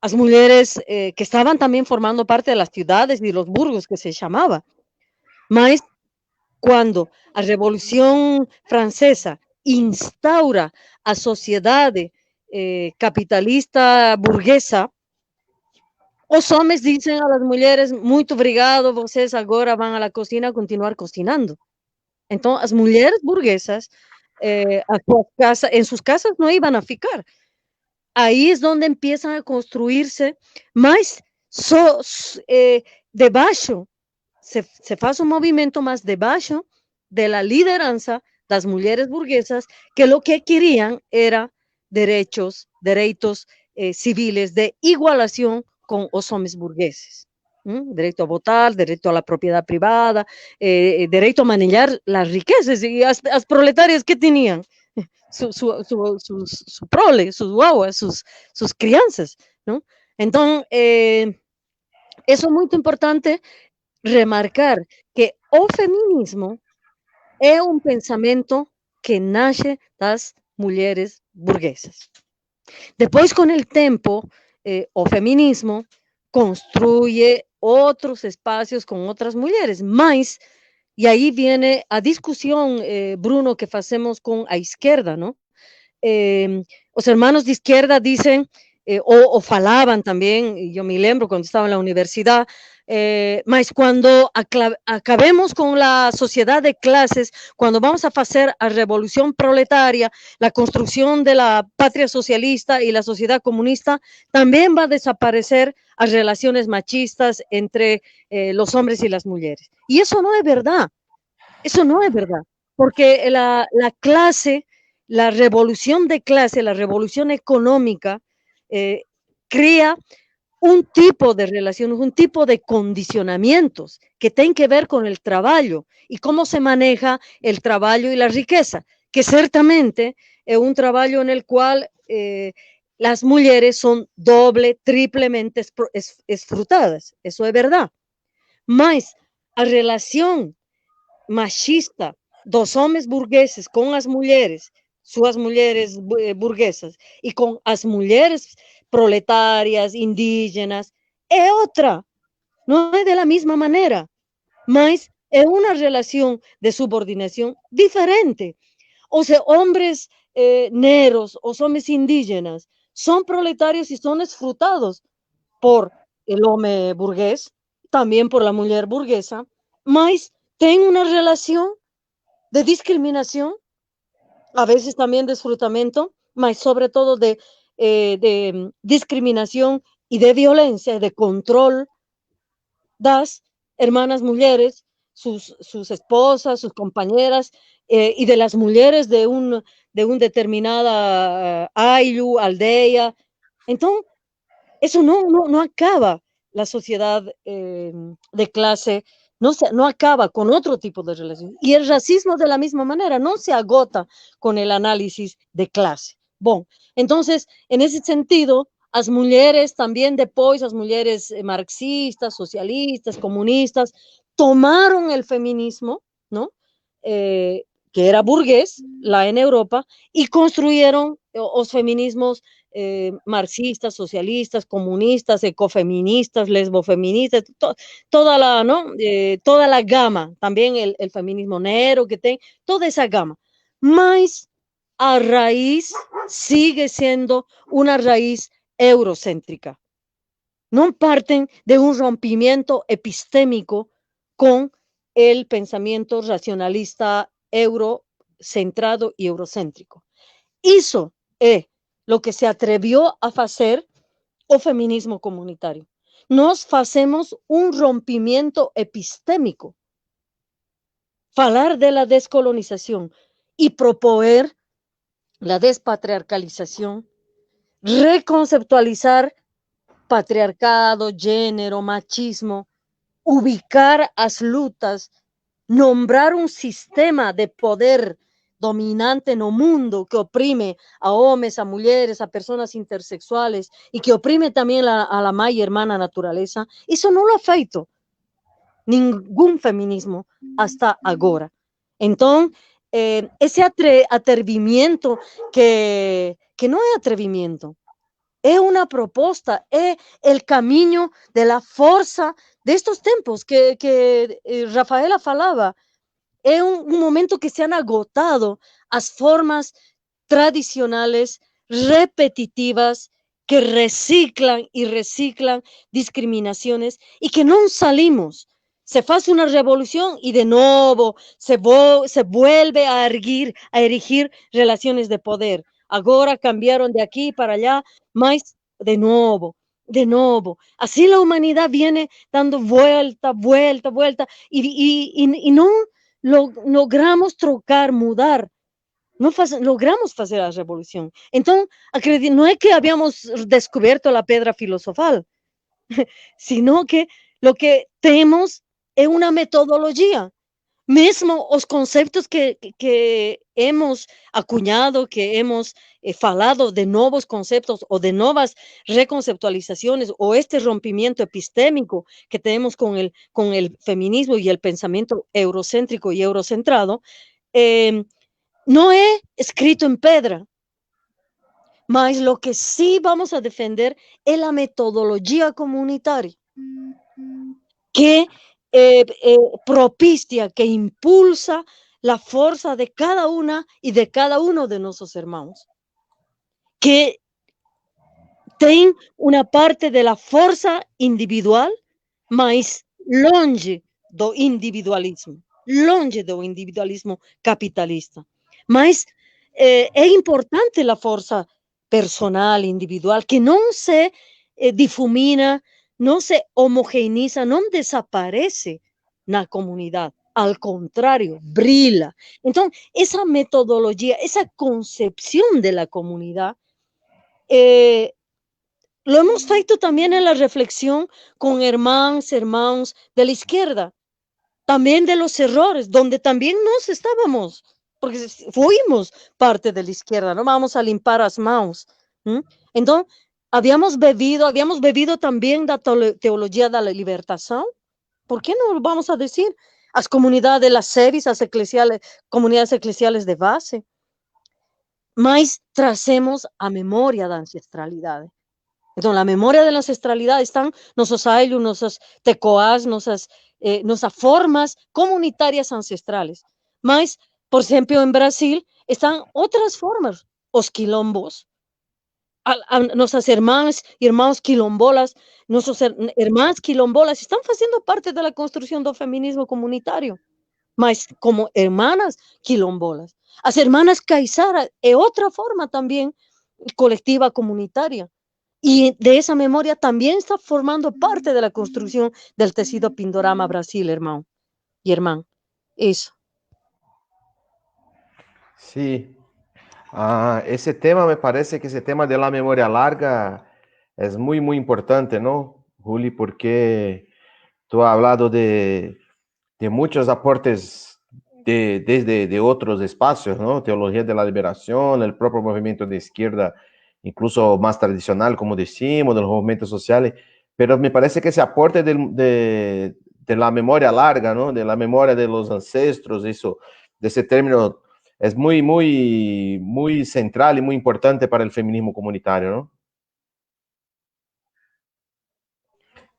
las mujeres que estaban también formando parte de las ciudades y los burgos que se llamaba. Mas cuando la Revolución Francesa instaura a sociedad capitalista burguesa, os homens dizem a las mulheres, muito obrigado, vocês agora vão à cozinha continuar cozinando. Então, as mulheres burguesas, em suas casas não iam a ficar. Aí é onde empiezam a construir-se, mas debaixo, se faz um movimento mais debaixo da liderança das mulheres burguesas, que o que queriam era direitos civiles de igualação com os homens burgueses. Direito a votar, direito à propriedade privada, direito a manejar as riquezas. E as proletárias que tinham? Su prole, sus guaguas, sus crianças. Não? Então, isso é muito importante remarcar que o feminismo é um pensamento que nasce das mulheres burguesas. Depois, com o tempo, o feminismo construye outros espaços com outras mulheres, mas, e aí viene a discussão, Bruno, que fazemos com a esquerda, não? Os hermanos de izquierda dicen, o falaban también, yo me lembro cuando estaba en la universidad, mas cuando acabemos con la sociedad de clases, cuando vamos a hacer la revolución proletaria, la construcción de la patria socialista y la sociedad comunista, también va a desaparecer las relaciones machistas entre los hombres y las mujeres. Y eso no es verdad, eso no es verdad, porque la clase, la revolución de clase, la revolución económica, crea un tipo de relaciones, un tipo de condicionamientos que tienen que ver con el trabajo y cómo se maneja el trabajo y la riqueza, que ciertamente es un trabajo en el cual las mujeres son doble, triplemente esfrutadas, eso es verdad. Mas a relación machista dos homens burgueses com as mulheres, suas mulheres burguesas, e com as mulheres proletárias, indígenas, é outra, não é da mesma maneira, mas é uma relação de subordinação diferente. Os homens negros, os homens indígenas, são proletários e são esfrutados por o homem burguês, também por a mulher burguesa, mas tem uma relação de discriminação, a vezes também de desfrutamento, mas sobretudo de discriminação e de violência, de controle das hermanas mulheres, sus esposas, sus compañeras, y de las mujeres de un determinada ayllu, aldea. Entonces, eso no acaba la sociedad de clase, no acaba con otro tipo de relación. Y el racismo de la misma manera no se agota con el análisis de clase. Bom, entonces, en ese sentido, as mulheres também depois, as mulheres marxistas, socialistas, comunistas, tomaron el feminismo, ¿no? Que era burgués, lá en Europa, y construyeron os feminismos marxistas, socialistas, comunistas, ecofeministas, lesbofeministas, toda la, ¿no? Toda la gama, también el feminismo negro que tem, toda esa gama. Mas a raíz sigue siendo una raíz eurocéntrica. No parten de un rompimiento epistémico con el pensamiento racionalista eurocentrado y eurocéntrico. Eso es lo que se atrevió a hacer o feminismo comunitario. Nos hacemos un rompimiento epistémico. Falar de la descolonización y proponer la despatriarcalización, reconceptualizar patriarcado, género, machismo, ubicar as lutas, nombrar un sistema de poder dominante no mundo que oprime a hombres, a mujeres, a personas intersexuales y que oprime también a la madre y hermana naturaleza, eso no lo ha feito ningún feminismo hasta ahora. Entonces, ese atrevimiento que no es atrevimiento, es una propuesta, es el camino de la fuerza de estos tiempos que Rafaela falaba. Es un momento que se han agotado las formas tradicionales, repetitivas, que reciclan y reciclan discriminaciones y que no salimos. Se hace una revolución y de nuevo se vuelve a erigir relaciones de poder. Ahora cambiaron de aquí para allá, mas de nuevo. Así la humanidad viene dando vuelta y no logramos trocar, mudar. No logramos hacer la revolución. Entonces, no es que habíamos descubierto la piedra filosofal, sino que lo que tenemos es una metodología. Mesmo os conceitos que hemos acuñado, que hemos falado de nuevos conceptos o de nuevas reconceptualizaciones o este rompimiento epistémico que tenemos con el feminismo y el pensamiento eurocéntrico y eurocentrado, no he escrito en pedra, mas lo que sí vamos a defender es la metodología comunitaria que propicia, que impulsa la fuerza de cada una y de cada uno de nuestros hermanos, que tienen una parte de la fuerza individual, mas longe do individualismo capitalista. Mas é importante a força personal, individual, que não se difumina, não se homogeneiza, não desaparece na comunidade. Al contrario, brilla. Então, essa metodologia, essa concepção de la comunidad, lo hemos feito también en la reflexión con hermanos de la izquierda, también de los errores, donde también nos estábamos, porque fuimos parte de la izquierda, no vamos a limpar las manos. Entonces, habíamos bebido también la teología de la libertación. ¿Por qué no lo vamos a decir? Las comunidades de las series, las comunidades eclesiales de base. Mas tracemos a memoria da ancestralidade. Então, a memória da ancestralidade estão nossos ailhos, nossas tecoás, nossas formas comunitárias ancestrais. Mas, por exemplo, em Brasil, estão outras formas. Os quilombos, nossas irmãs quilombolas, nossas irmãs quilombolas estão fazendo parte da construção do feminismo comunitário, mas como irmãs quilombolas. As irmãs caiçaras é outra forma também coletiva comunitária. Y de esa memoria también está formando parte de la construcción del tecido Pindorama Brasil, hermano y hermano. Eso. Sí. Ese tema, me parece que ese tema de la memoria larga es muy, muy importante, ¿no, Juli? Porque tú has hablado de muchos aportes desde otros espacios, ¿no? Teología de la liberación, el propio movimiento de izquierda, incluso más tradicional, como decimos, de los movimientos sociales, pero me parece que ese aporte de la memoria larga, ¿no? De la memoria de los ancestros, eso, de ese término, es muy, muy, muy central y muy importante para el feminismo comunitario, ¿no?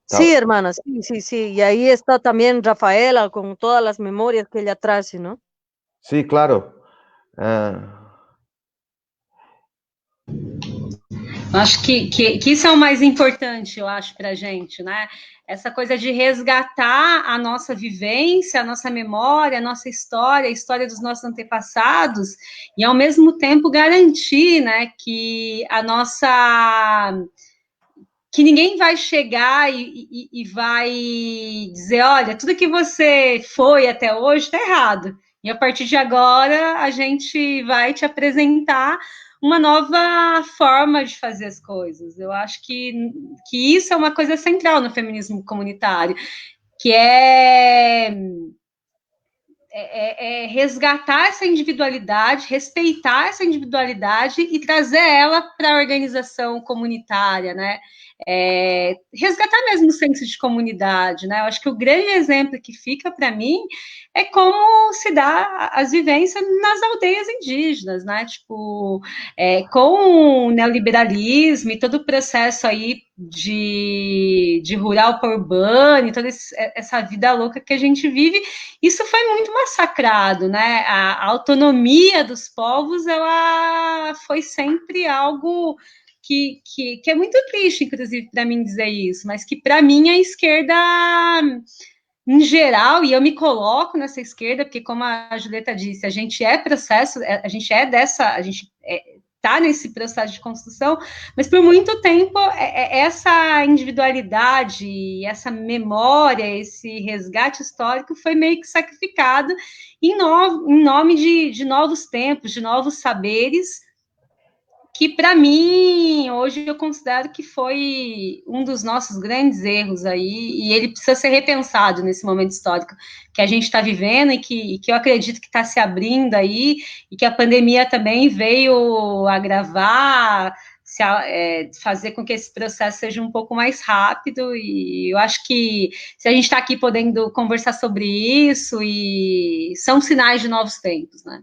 Sí, hermana, sí. Y ahí está también Rafaela con todas las memorias que ella trae, ¿no? Sí, claro. Acho que isso é o mais importante, eu acho, para a gente, né? Essa coisa de resgatar a nossa vivência, a nossa memória, a nossa história, a história dos nossos antepassados, e ao mesmo tempo garantir, né, que que ninguém vai chegar e vai dizer, olha, tudo que você foi até hoje está errado. E a partir de agora a gente vai te apresentar uma nova forma de fazer as coisas. Eu acho que isso é uma coisa central no feminismo comunitário, que é resgatar essa individualidade, respeitar essa individualidade e trazer ela para a organização comunitária, né? Resgatar mesmo o senso de comunidade, né? Eu acho que o grande exemplo que fica para mim é como se dá as vivências nas aldeias indígenas, né? Tipo, com o neoliberalismo e todo o processo aí de rural para urbano e toda essa vida louca que a gente vive, isso foi muito massacrado, né? A autonomia dos povos, ela foi sempre algo que é muito triste, inclusive, para mim dizer isso, mas que, para mim, a esquerda, em geral, e eu me coloco nessa esquerda, porque, como a Julieta disse, a gente está nesse processo de construção, mas por muito tempo essa individualidade, essa memória, esse resgate histórico foi meio que sacrificado em nome de novos tempos, de novos saberes, que para mim, hoje eu considero que foi um dos nossos grandes erros aí, e ele precisa ser repensado nesse momento histórico que a gente está vivendo e que eu acredito que está se abrindo aí, e que a pandemia também veio agravar, fazer com que esse processo seja um pouco mais rápido, e eu acho que se a gente está aqui podendo conversar sobre isso, e são sinais de novos tempos, né?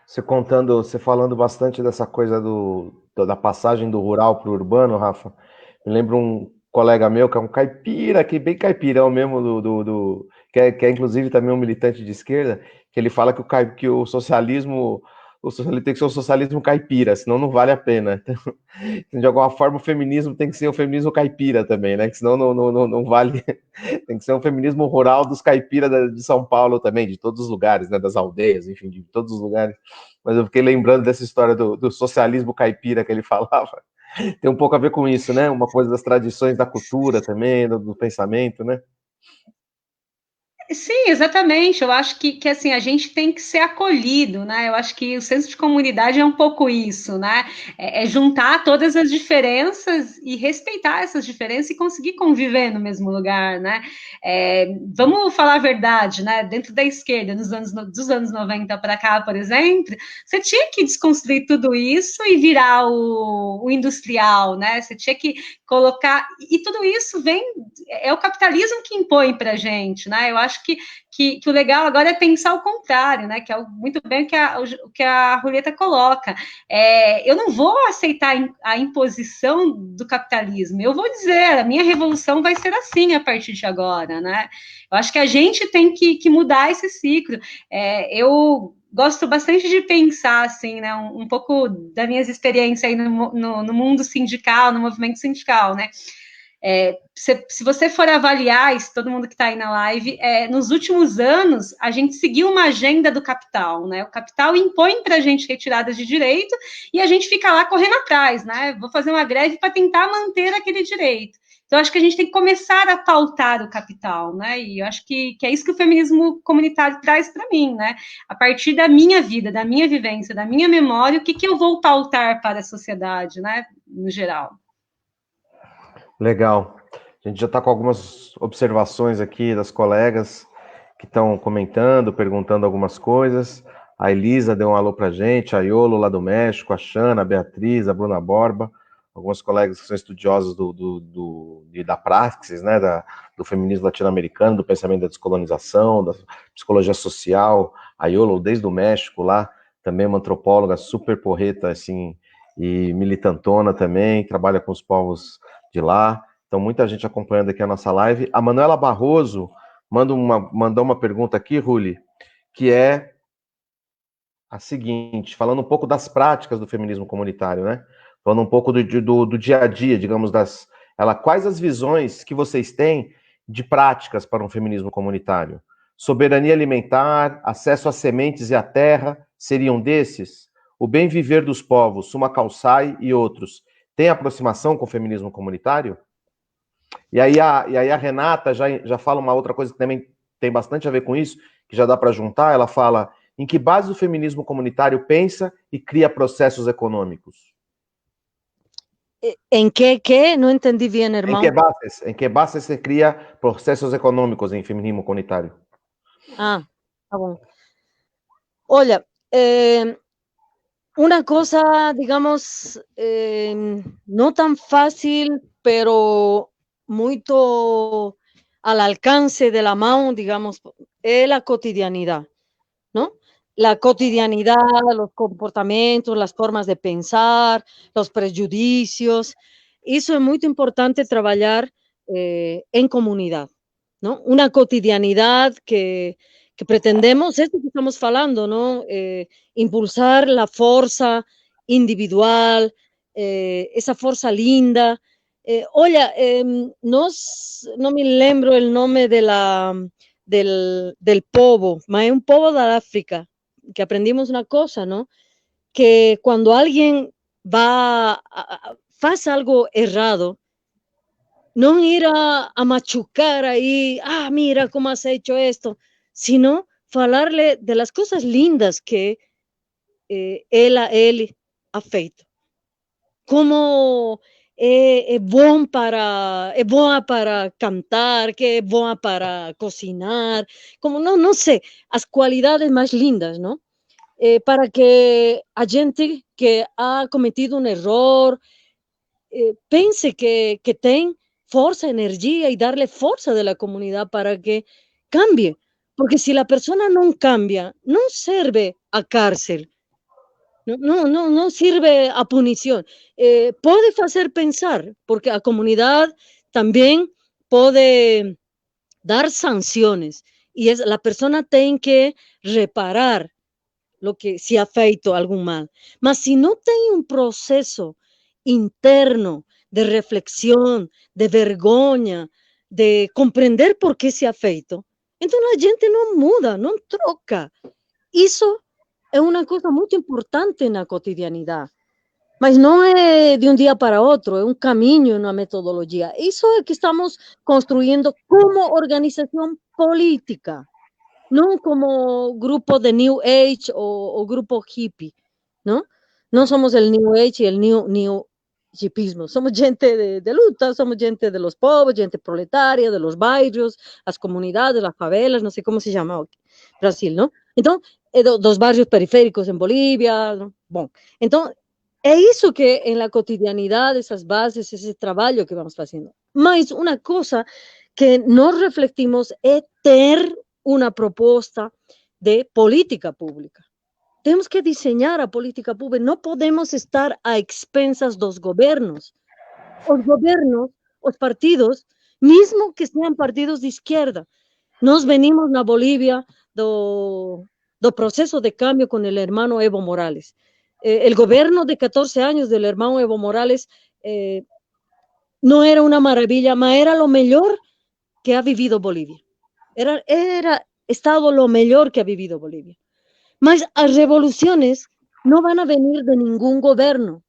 Você falando bastante dessa coisa da passagem do rural para o urbano, Rafa, me lembro um colega meu que é um caipira, que bem caipirão mesmo, que é inclusive também um militante de esquerda, que ele fala que o socialismo tem que ser um socialismo caipira, senão não vale a pena. Então, de alguma forma, o feminismo tem que ser um feminismo caipira também, né? Que senão não vale. Tem que ser um feminismo rural dos caipiras de São Paulo também, de todos os lugares, né? Das aldeias, enfim, de todos os lugares. Mas eu fiquei lembrando dessa história do socialismo caipira que ele falava. Tem um pouco a ver com isso, né? Uma coisa das tradições da cultura também, do pensamento, né? Sim, exatamente. Eu acho que assim, a gente tem que ser acolhido, né? Eu acho que o senso de comunidade é um pouco isso, né? É juntar todas as diferenças e respeitar essas diferenças e conseguir conviver no mesmo lugar, né? Vamos falar a verdade, né? Dentro da esquerda, dos anos 90 para cá, por exemplo, você tinha que desconstruir tudo isso e virar o industrial, né? Você tinha que colocar... E tudo isso é o capitalismo que impõe para a gente, né? Eu acho que o legal agora é pensar o contrário, né? Que é muito bem o que a Julieta coloca. Eu não vou aceitar a imposição do capitalismo. Eu vou dizer, a minha revolução vai ser assim a partir de agora, né? Eu acho que a gente tem que mudar esse ciclo. Eu gosto bastante de pensar, assim, né, um pouco das minhas experiências aí no mundo sindical, no movimento sindical, né? Se você for avaliar, isso, todo mundo que está aí na live, nos últimos anos, a gente seguiu uma agenda do capital, né? O capital impõe para a gente retiradas de direito e a gente fica lá correndo atrás, né? Vou fazer uma greve para tentar manter aquele direito. Então, acho que a gente tem que começar a pautar o capital, né? E eu acho que é isso que o feminismo comunitário traz para mim, né? A partir da minha vida, da minha vivência, da minha memória, o que eu vou pautar para a sociedade, né? No geral. Legal. A gente já está com algumas observações aqui das colegas que estão comentando, perguntando algumas coisas. A Elisa deu um alô para a gente, a Iolo lá do México, a Xana, a Beatriz, a Bruna Borba, alguns colegas que são estudiosos da praxis, né, do feminismo latino-americano, do pensamento da descolonização, da psicologia social. A Iolo, desde o México lá, também uma antropóloga super porreta, assim, e militantona também, trabalha com os povos de lá. Então, muita gente acompanhando aqui a nossa live. A Manuela Barroso mandou uma pergunta aqui, Ruli, que é a seguinte, falando um pouco das práticas do feminismo comunitário, né? Falando um pouco do dia a dia, digamos, quais as visões que vocês têm de práticas para um feminismo comunitário? Soberania alimentar, acesso às sementes e à terra, seriam desses? O bem viver dos povos, Suma Calçai e outros, tem aproximação com o feminismo comunitário? E aí a Renata já fala uma outra coisa que também tem bastante a ver com isso, que já dá para juntar. Ela fala: em que base o feminismo comunitário pensa e cria processos econômicos? ¿En qué? No entendí bien, hermano. Em que bases se cria processos econômicos em feminismo comunitário? Ah, tá bom. Olha, una cosa, digamos, no tan fácil, pero muy al alcance de la mano, digamos, es la cotidianidad, ¿no? La cotidianidad, los comportamientos, las formas de pensar, los prejuicios. Eso es muy importante trabajar en comunidad, ¿no? Una cotidianidad que pretendemos, esto que estamos hablando, ¿no? Impulsar la fuerza individual, esa fuerza linda. No me lembro el nombre del povo, mas es un povo de África, que aprendimos una cosa, ¿no? Que cuando alguien hace algo errado, no ir a machucar ahí, mira cómo has hecho esto, sino hablarle de las cosas lindas que él afeito. Como é bom para cantar, que é bom para cocinar, como não sei, as qualidades mais lindas, não? Para que a gente que ha cometido um erro pense que tem força, energia y darle fuerza de la comunidad para que cambie. Porque si la persona no cambia, no sirve a cárcel, no sirve a punición. Puede hacer pensar, porque a comunidad también puede dar sanciones y la persona tiene que reparar lo que se ha feito algún mal. Mas si no tiene un proceso interno de reflexión, de vergonha, de comprender por qué se ha feito, entonces la gente no muda, no troca. Eso es una cosa muy importante en la cotidianidad. Mas no es de un día para otro, es un camino, una metodología. Eso es que estamos construyendo como organización política, no como grupo de New Age o grupo hippie, ¿no? No somos el New Age y el New Hippismo. Somos gente de luta, somos gente de los pobres, gente proletaria, de los barrios, las comunidades, las favelas, no sé cómo se llama Brasil, ¿no? Entonces, los barrios periféricos en Bolivia, ¿no? Bueno, entonces, es eso que en la cotidianidad, esas bases, ese trabajo que vamos haciendo. Mas una cosa que no reflectimos es tener una proposta de política pública. Temos que diseñar a política pública. Não podemos estar a expensas dos governos. Os governos, os partidos, mesmo que sejam partidos de esquerda. Nós venimos na Bolívia do processo de cambio com o hermano Evo Morales. El governo de 14 anos do hermano Evo Morales não era uma maravilha, mas era lo melhor que ha vivido Bolívia. Era estado lo mejor que ha vivido Bolivia. Mas las revoluciones no van a venir de ningún gobierno,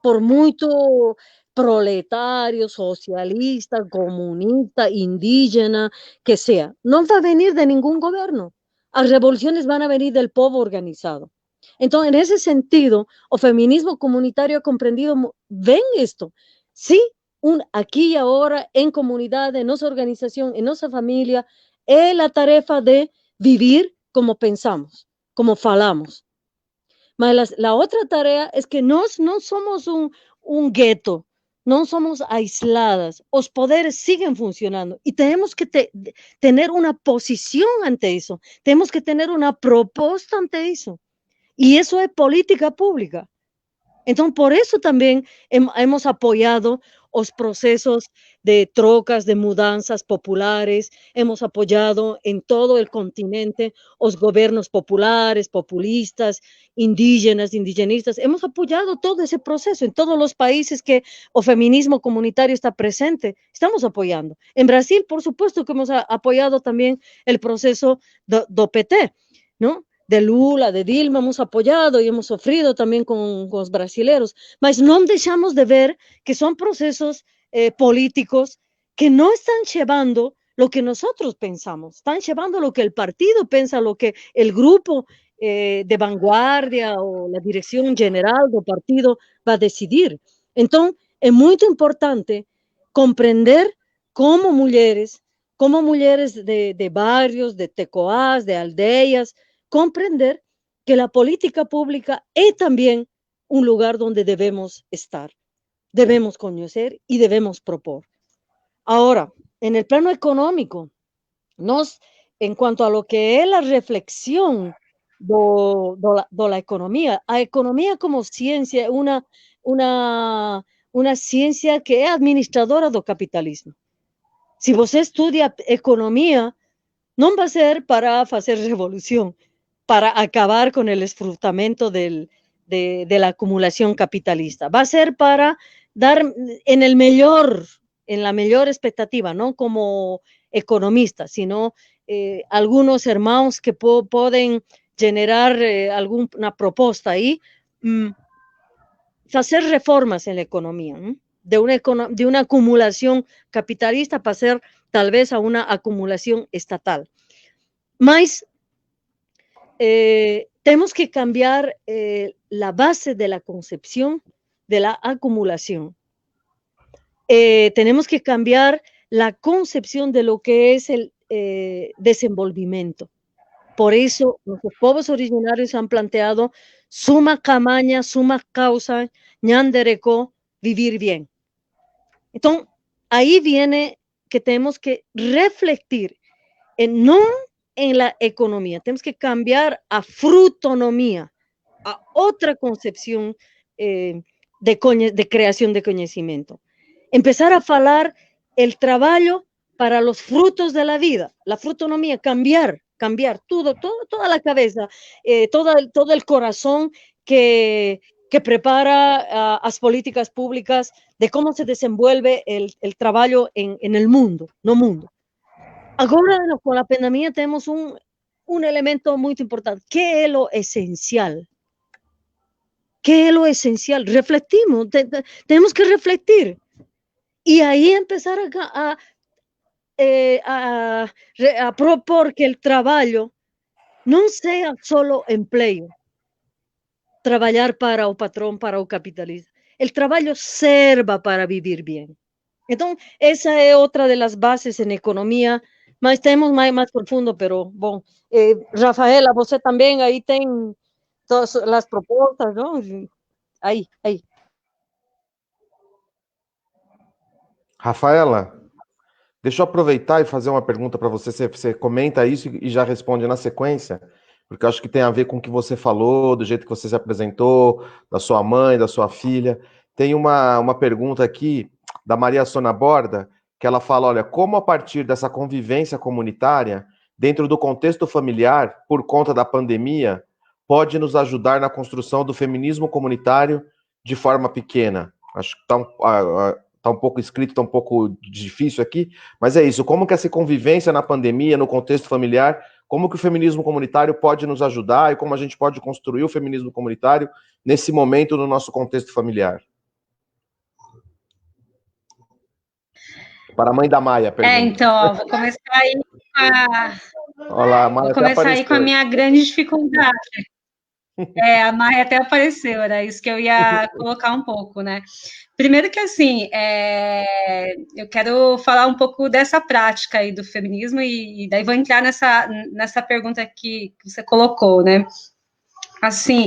por mucho proletario, socialista, comunista, indígena, que sea. No va a venir de ningún gobierno. Las revoluciones van a venir del pueblo organizado. Entonces, en ese sentido, el feminismo comunitario ha comprendido, ven esto, sí, aquí y ahora, en comunidad, en nuestra organización, en nuestra familia, es la tarea de vivir como pensamos, como falamos. Mas la otra tarea es que no somos un gueto, no somos aisladas, los poderes siguen funcionando y tenemos que tener una posición ante eso, tenemos que tener una propuesta ante eso. Y eso es política pública. Entonces, por eso también hemos apoyado los procesos de trocas, de mudanzas populares, hemos apoyado en todo el continente los gobiernos populares, populistas, indígenas, indigenistas, hemos apoyado todo ese proceso en todos los países que el feminismo comunitario está presente, estamos apoyando. En Brasil, por supuesto que hemos apoyado también el proceso do PT, ¿no? De Lula, de Dilma, hemos apoyado y hemos sufrido también con los brasileños, mas no dejamos de ver que son procesos políticos que no están llevando lo que nosotros pensamos, están llevando lo que el partido piensa, lo que el grupo de vanguardia o la dirección general del partido va a decidir. Entonces, es muy importante comprender como mujeres de barrios, de tecoás, de aldeas, comprender que la política pública es también un lugar donde debemos estar, debemos conocer y debemos proponer. Ahora, en el plano económico, en cuanto a lo que es la reflexión de la economía, a economía como ciencia, una ciencia que es administradora del capitalismo. Si você estudia economía, no va a ser para hacer revolución, para acabar con el esfrutamiento de la acumulación capitalista. Va a ser para dar en la mejor expectativa, no como economista, sino algunos hermanos que pueden generar alguna propuesta ahí, hacer reformas en la economía, ¿no? de una acumulación capitalista pasar tal vez a una acumulación estatal. Mas tenemos que cambiar la base de la concepción de la acumulación. Tenemos que cambiar la concepción de lo que es el desenvolvimiento. Por eso, nuestros pueblos originarios han planteado suma camaña, suma causa, ñandereco, vivir bien. Entonces, ahí viene que tenemos que refletir no en la economía, tenemos que cambiar a frutonomía, a otra concepción de creación de conocimiento. Empezar a hablar el trabajo para los frutos de la vida, la frutonomía, cambiar toda la cabeza, todo el corazón que prepara las políticas públicas de cómo se desenvuelve el trabajo en el mundo, no mundo. Ahora, con la pandemia, tenemos un elemento muy importante. ¿Qué es lo esencial? ¿Qué es lo esencial? Reflectimos, tenemos que refletir. Y ahí empezar a propor que el trabajo no sea solo empleo, trabajar para o patrón, para o capitalista. El trabajo sirva para vivir bien. Entonces, esa es otra de las bases en economía. Mas temos mais profundo, pero bom. Rafaela, você também aí tem todas as propostas, não? Aí. Rafaela, deixa eu aproveitar e fazer uma pergunta para você. Você comenta isso e já responde na sequência, porque eu acho que tem a ver com o que você falou, do jeito que você se apresentou, da sua mãe, da sua filha. Tem uma pergunta aqui da Maria Sônia Borda, que ela fala, olha, como a partir dessa convivência comunitária, dentro do contexto familiar, por conta da pandemia, pode nos ajudar na construção do feminismo comunitário de forma pequena? Acho que tá um pouco escrito, tá um pouco difícil aqui, mas é isso, como que essa convivência na pandemia, no contexto familiar, como que o feminismo comunitário pode nos ajudar e como a gente pode construir o feminismo comunitário nesse momento no nosso contexto familiar? Para a mãe da Maia, pergunta. Então, vou começar aí Olá, a Maia vou começar aí com a minha grande dificuldade. A Maia até apareceu, era isso que eu ia colocar um pouco, né? Primeiro que, assim, eu quero falar um pouco dessa prática aí do feminismo e daí vou entrar nessa pergunta que você colocou, né? Assim,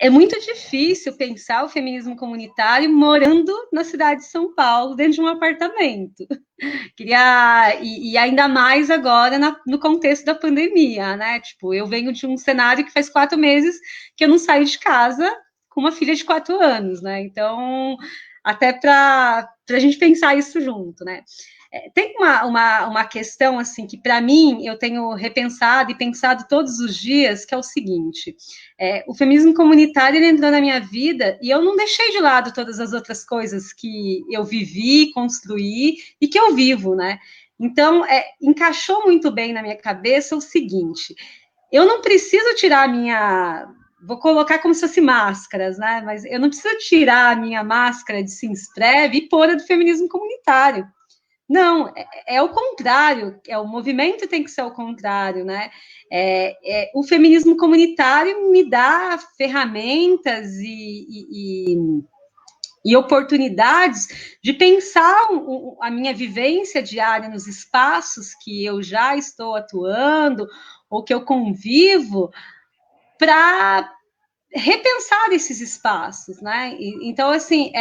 é muito difícil pensar o feminismo comunitário morando na cidade de São Paulo, dentro de um apartamento. E ainda mais agora no contexto da pandemia, né? Tipo, eu venho de um cenário que faz 4 meses que eu não saio de casa com uma filha de 4 anos, né? Então, até para a gente pensar isso junto, né? Tem uma questão, assim, que para mim eu tenho repensado e pensado todos os dias, que é o seguinte, o feminismo comunitário ele entrou na minha vida e eu não deixei de lado todas as outras coisas que eu vivi, construí e que eu vivo, né? Então, encaixou muito bem na minha cabeça o seguinte, eu não preciso tirar a minha... Vou colocar como se fosse máscaras, né? Mas eu não preciso tirar a minha máscara de se inscreve e pôr a do feminismo comunitário. Não, é o contrário, o movimento tem que ser o contrário, né? O feminismo comunitário me dá ferramentas e oportunidades de pensar a minha vivência diária nos espaços que eu já estou atuando ou que eu convivo para repensar esses espaços, né? Então, assim,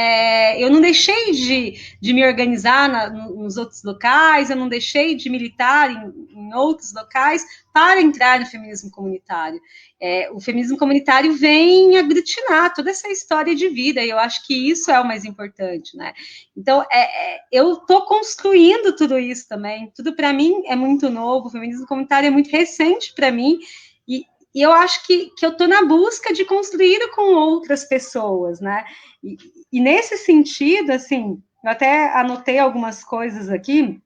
eu não deixei de me organizar nos outros locais, eu não deixei de militar em outros locais para entrar no feminismo comunitário. O feminismo comunitário vem aglutinar toda essa história de vida, e eu acho que isso é o mais importante, né? Então, eu estou construindo tudo isso também, tudo para mim é muito novo, o feminismo comunitário é muito recente para mim, e eu acho que eu estou na busca de construir com outras pessoas, né? E nesse sentido, assim, eu até anotei algumas coisas aqui.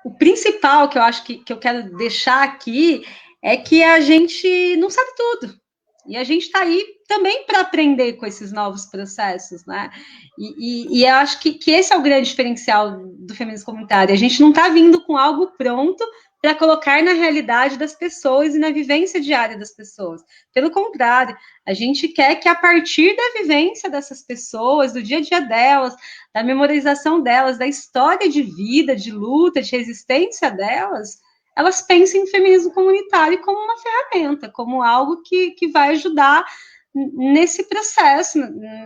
O principal que eu acho que eu quero deixar aqui é que a gente não sabe tudo. E a gente está aí também para aprender com esses novos processos, né? E eu acho que esse é o grande diferencial do feminismo comunitário. A gente não está vindo com algo pronto para colocar na realidade das pessoas e na vivência diária das pessoas. Pelo contrário, a gente quer que a partir da vivência dessas pessoas, do dia a dia delas, da memorização delas, da história de vida, de luta, de resistência delas, elas pensem em feminismo comunitário como uma ferramenta, como algo que vai ajudar nesse processo,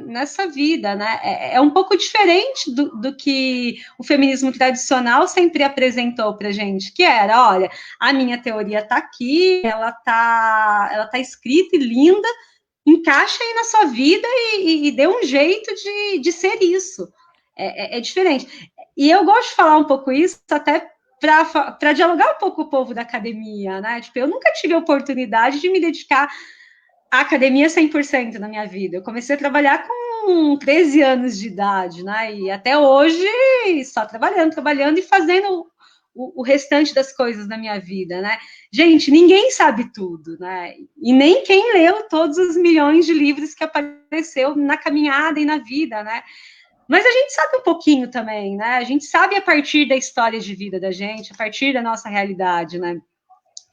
nessa vida, né? É um pouco diferente do que o feminismo tradicional sempre apresentou para a gente, que era, olha, a minha teoria está aqui, ela tá escrita e linda, encaixa aí na sua vida e dê um jeito de ser isso. É diferente. E eu gosto de falar um pouco isso, até para dialogar um pouco com o povo da academia, né? Tipo, eu nunca tive a oportunidade de me dedicar à academia 100% na minha vida. Eu comecei a trabalhar com 13 anos de idade, né? E até hoje, só trabalhando e fazendo o restante das coisas da minha vida, né? Gente, ninguém sabe tudo, né? E nem quem leu todos os milhões de livros que apareceu na caminhada e na vida, né? Mas a gente sabe um pouquinho também, né? A gente sabe a partir da história de vida da gente, a partir da nossa realidade, né?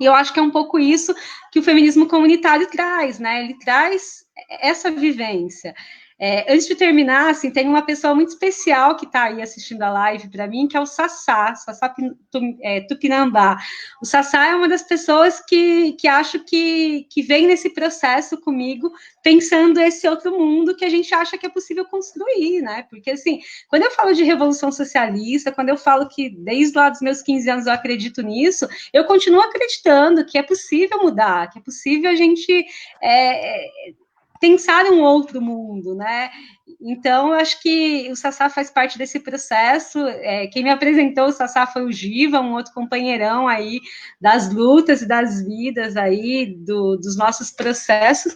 E eu acho que é um pouco isso que o feminismo comunitário traz, né? Ele traz essa vivência. Antes de terminar, assim, tem uma pessoa muito especial que está aí assistindo a live para mim, que é o Sassá Tupinambá. O Sassá é uma das pessoas que acho que vem nesse processo comigo, pensando esse outro mundo que a gente acha que é possível construir, né? Porque, assim, quando eu falo de revolução socialista, quando eu falo que desde lá dos meus 15 anos eu acredito nisso, eu continuo acreditando que é possível mudar, que é possível a gente pensar um outro mundo, né? Então, eu acho que o Sassá faz parte desse processo. Quem me apresentou o Sassá foi o Giva, um outro companheirão aí das lutas e das vidas aí, dos nossos processos.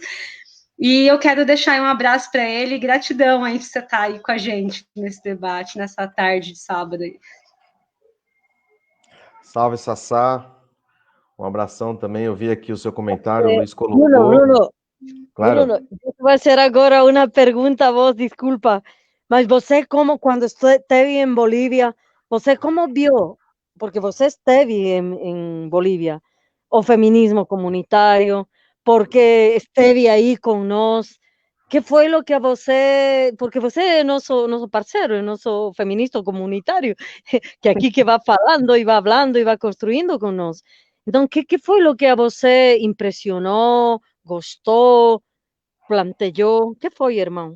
E eu quero deixar um abraço para ele e gratidão aí por você estar aí com a gente nesse debate, nessa tarde de sábado aí. Salve, Sassá. Um abração também. Eu vi aqui o seu comentário, o Luiz colocou. Bruno, Claro. Bruno, eu vou fazer agora uma pergunta a vos, desculpa, mas você como, quando esteve em Bolívia, você como viu, porque você esteve em Bolívia, o feminismo comunitário, porque esteve aí com nós, que foi o que a você, porque você é nosso parceiro, é nosso feminista comunitário, que aqui que vai falando e vai falando e vai construindo com nós. Então, que foi o que a você impressionou, gostou, planteou? Que foi, irmão?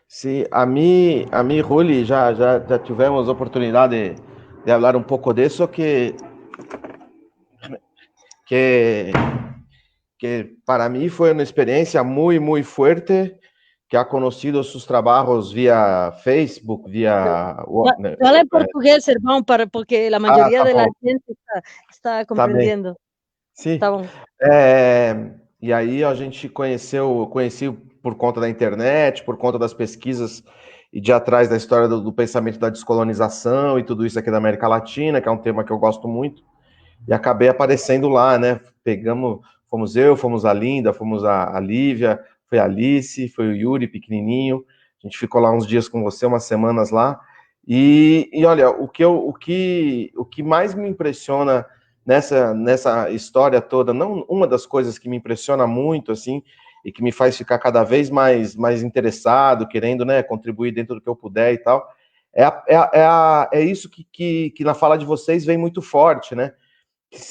Sí, a mí, Juli, ya tuvimos oportunidad de hablar un poco de eso, que para mí fue una experiencia muy, muy fuerte, que ha conocido sus trabajos vía Facebook, vía... Fala em português, irmão, porque a maioria da gente está compreendendo. Tá sim. Tá bom. E aí a gente conheci por conta da internet, por conta das pesquisas e de atrás da história do pensamento da descolonização e tudo isso aqui da América Latina, que é um tema que eu gosto muito, e acabei aparecendo lá, né? Fomos a Linda, fomos a Lívia, foi a Alice, foi o Yuri, pequenininho, a gente ficou lá uns dias com você, umas semanas lá, e olha, o que mais me impressiona nessa história toda, não, uma das coisas que me impressiona muito, assim, e que me faz ficar cada vez mais interessado, querendo, né, contribuir dentro do que eu puder e tal, é isso que na fala de vocês vem muito forte, né?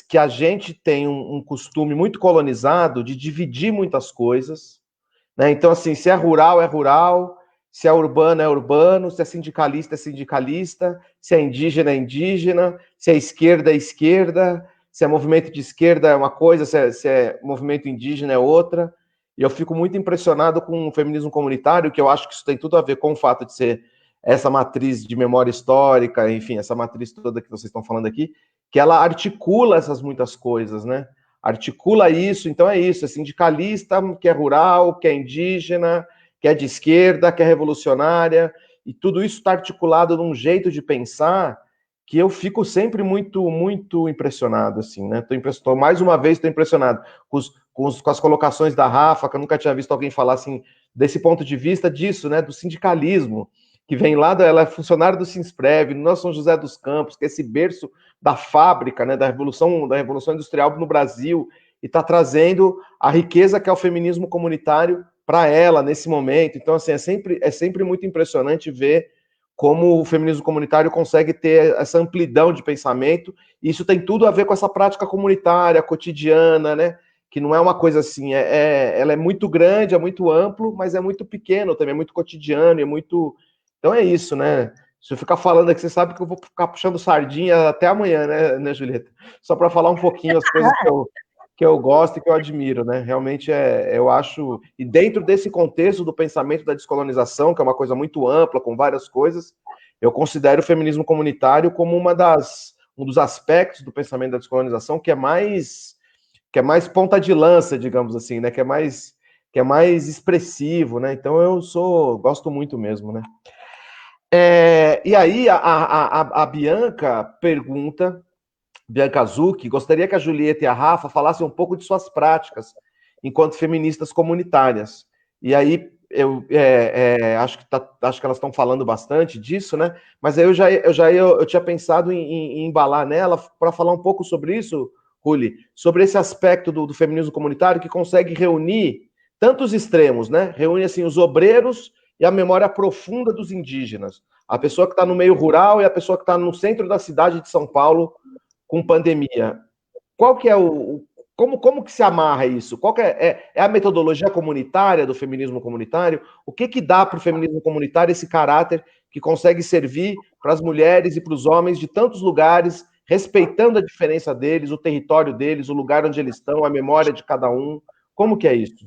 Que a gente tem um costume muito colonizado de dividir muitas coisas, né? Então, assim, se é rural, se é urbano, se é sindicalista, se é indígena, se é esquerda, se é movimento de esquerda é uma coisa, se é movimento indígena é outra. E eu fico muito impressionado com o feminismo comunitário, que eu acho que isso tem tudo a ver com o fato de ser essa matriz de memória histórica, enfim, essa matriz toda que vocês estão falando aqui, que ela articula essas muitas coisas, né? Articula isso, então é isso, é sindicalista, que é rural, que é indígena, que é de esquerda, que é revolucionária, e tudo isso está articulado num jeito de pensar que eu fico sempre muito, muito impressionado, assim, né? Mais uma vez estou impressionado com as colocações da Rafa, que eu nunca tinha visto alguém falar assim, desse ponto de vista disso, né? Do sindicalismo, que vem lá, ela é funcionária do Sinsprev, no São José dos Campos, que é esse berço da fábrica, né, da revolução industrial no Brasil, e está trazendo a riqueza que é o feminismo comunitário para ela nesse momento. Então, assim, é sempre muito impressionante ver como o feminismo comunitário consegue ter essa amplidão de pensamento, e isso tem tudo a ver com essa prática comunitária, cotidiana, né? Que não é uma coisa assim, ela é muito grande, é muito amplo, mas é muito pequeno também, é muito cotidiano, é muito... Então é isso, né? Se eu ficar falando aqui, você sabe que eu vou ficar puxando sardinha até amanhã, né Julieta? Só para falar um pouquinho as coisas que eu gosto e que eu admiro, né? Realmente eu acho... E dentro desse contexto do pensamento da descolonização, que é uma coisa muito ampla, com várias coisas, eu considero o feminismo comunitário como um dos aspectos do pensamento da descolonização que é mais ponta de lança, digamos assim, né? Que é mais expressivo, né? Então gosto muito mesmo, né? E aí a Bianca pergunta, Bianca Zucchi, gostaria que a Julieta e a Rafa falassem um pouco de suas práticas enquanto feministas comunitárias. E aí eu acho que elas estão falando bastante disso, né? Mas aí eu tinha pensado em embalar nela para falar um pouco sobre isso, Ruli, sobre esse aspecto do feminismo comunitário que consegue reunir tantos extremos, né? Reúne assim os obreiros e a memória profunda dos indígenas. A pessoa que está no meio rural e a pessoa que está no centro da cidade de São Paulo com pandemia. Qual que é como que se amarra isso? Qual que é a metodologia comunitária do feminismo comunitário? O que dá para o feminismo comunitário esse caráter que consegue servir para as mulheres e para os homens de tantos lugares, respeitando a diferença deles, o território deles, o lugar onde eles estão, a memória de cada um? Como que é isso?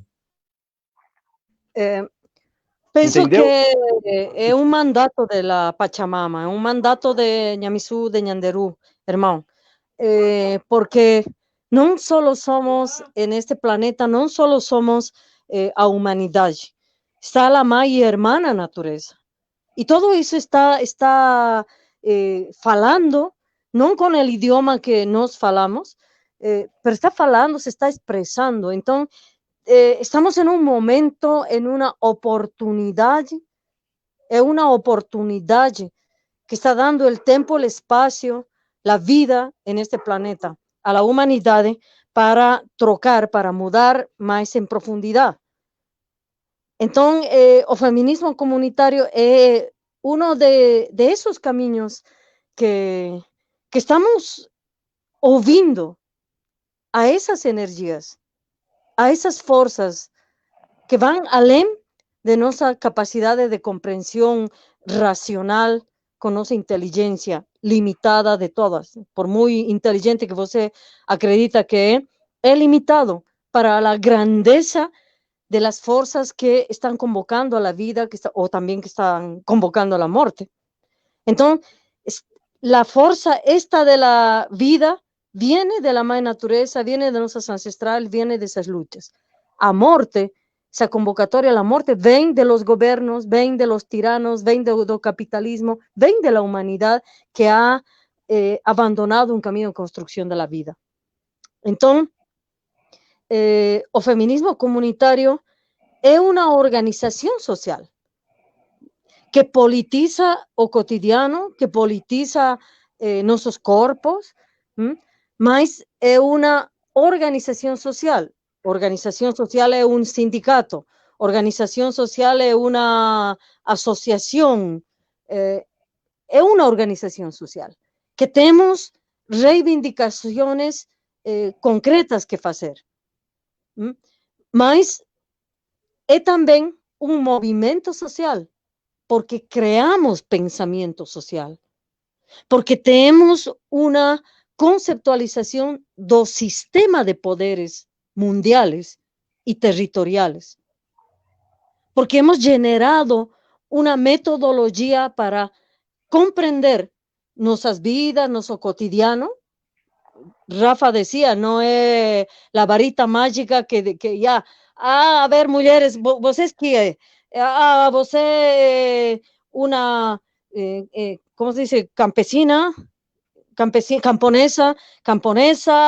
Penso ¿Entendeu? Que é um mandato de la Pachamama, é um mandato de Ñamizú, de Ñanderú, irmão. Porque não solo somos, en este planeta, não solo somos a humanidade, está a mãe e irmã natureza. E tudo isso está falando, não com o idioma que nós falamos, pero está falando, se está expressando. Então, estamos en un momento, en una oportunidad que está dando el tiempo, el espacio, la vida en este planeta, a la humanidad para trocar, para mudar más en profundidad. Entonces, el feminismo comunitario es uno de esos caminos que estamos ouvindo a esas energías, a esas fuerzas que van além de nuestra capacidad de comprensión racional, con nuestra inteligencia limitada de todas. Por muy inteligente que você acredita que es limitado para la grandeza de las fuerzas que están convocando a la vida o también que están convocando a la muerte. Entonces, la fuerza esta de la vida viene de la madre naturaleza, viene de nuestros ancestrales, viene de esas luchas. A muerte, esa convocatoria a la muerte, ven de los gobiernos, ven de los tiranos, ven del capitalismo, ven de la humanidad que ha abandonado un camino de construcción de la vida. Entonces, el feminismo comunitario es una organización social que politiza o cotidiano, que politiza nuestros cuerpos, mas es una organización social. Organización social es un sindicato, organización social es una asociación, es una organización social que tenemos reivindicaciones concretas que hacer. Mas es también un movimiento social, porque creamos pensamiento social, porque tenemos una conceptualización do sistema de poderes mundiales y territoriales, porque hemos generado una metodología para comprender nuestras vidas, nuestro cotidiano. Rafa decía, no es la varita mágica que ya, a ver, mujeres, vocês que você una, ¿cómo se dice? Camponesa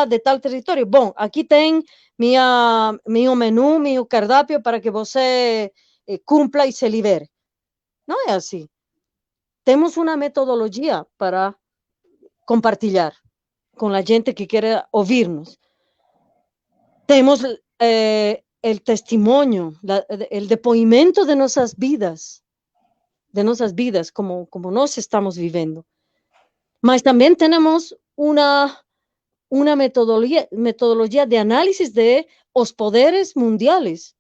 de tal territorio. Bom, aquí tem mi menú, mi cardápio para que você cumpla y se libere. No es así. tenemos una metodología para compartir con la gente que quiere oírnos. Tenemos el testimonio, el depoimento de nuestras vidas, como nos estamos viviendo. Mas también tenemos una metodología de análisis de los poderes mundiales,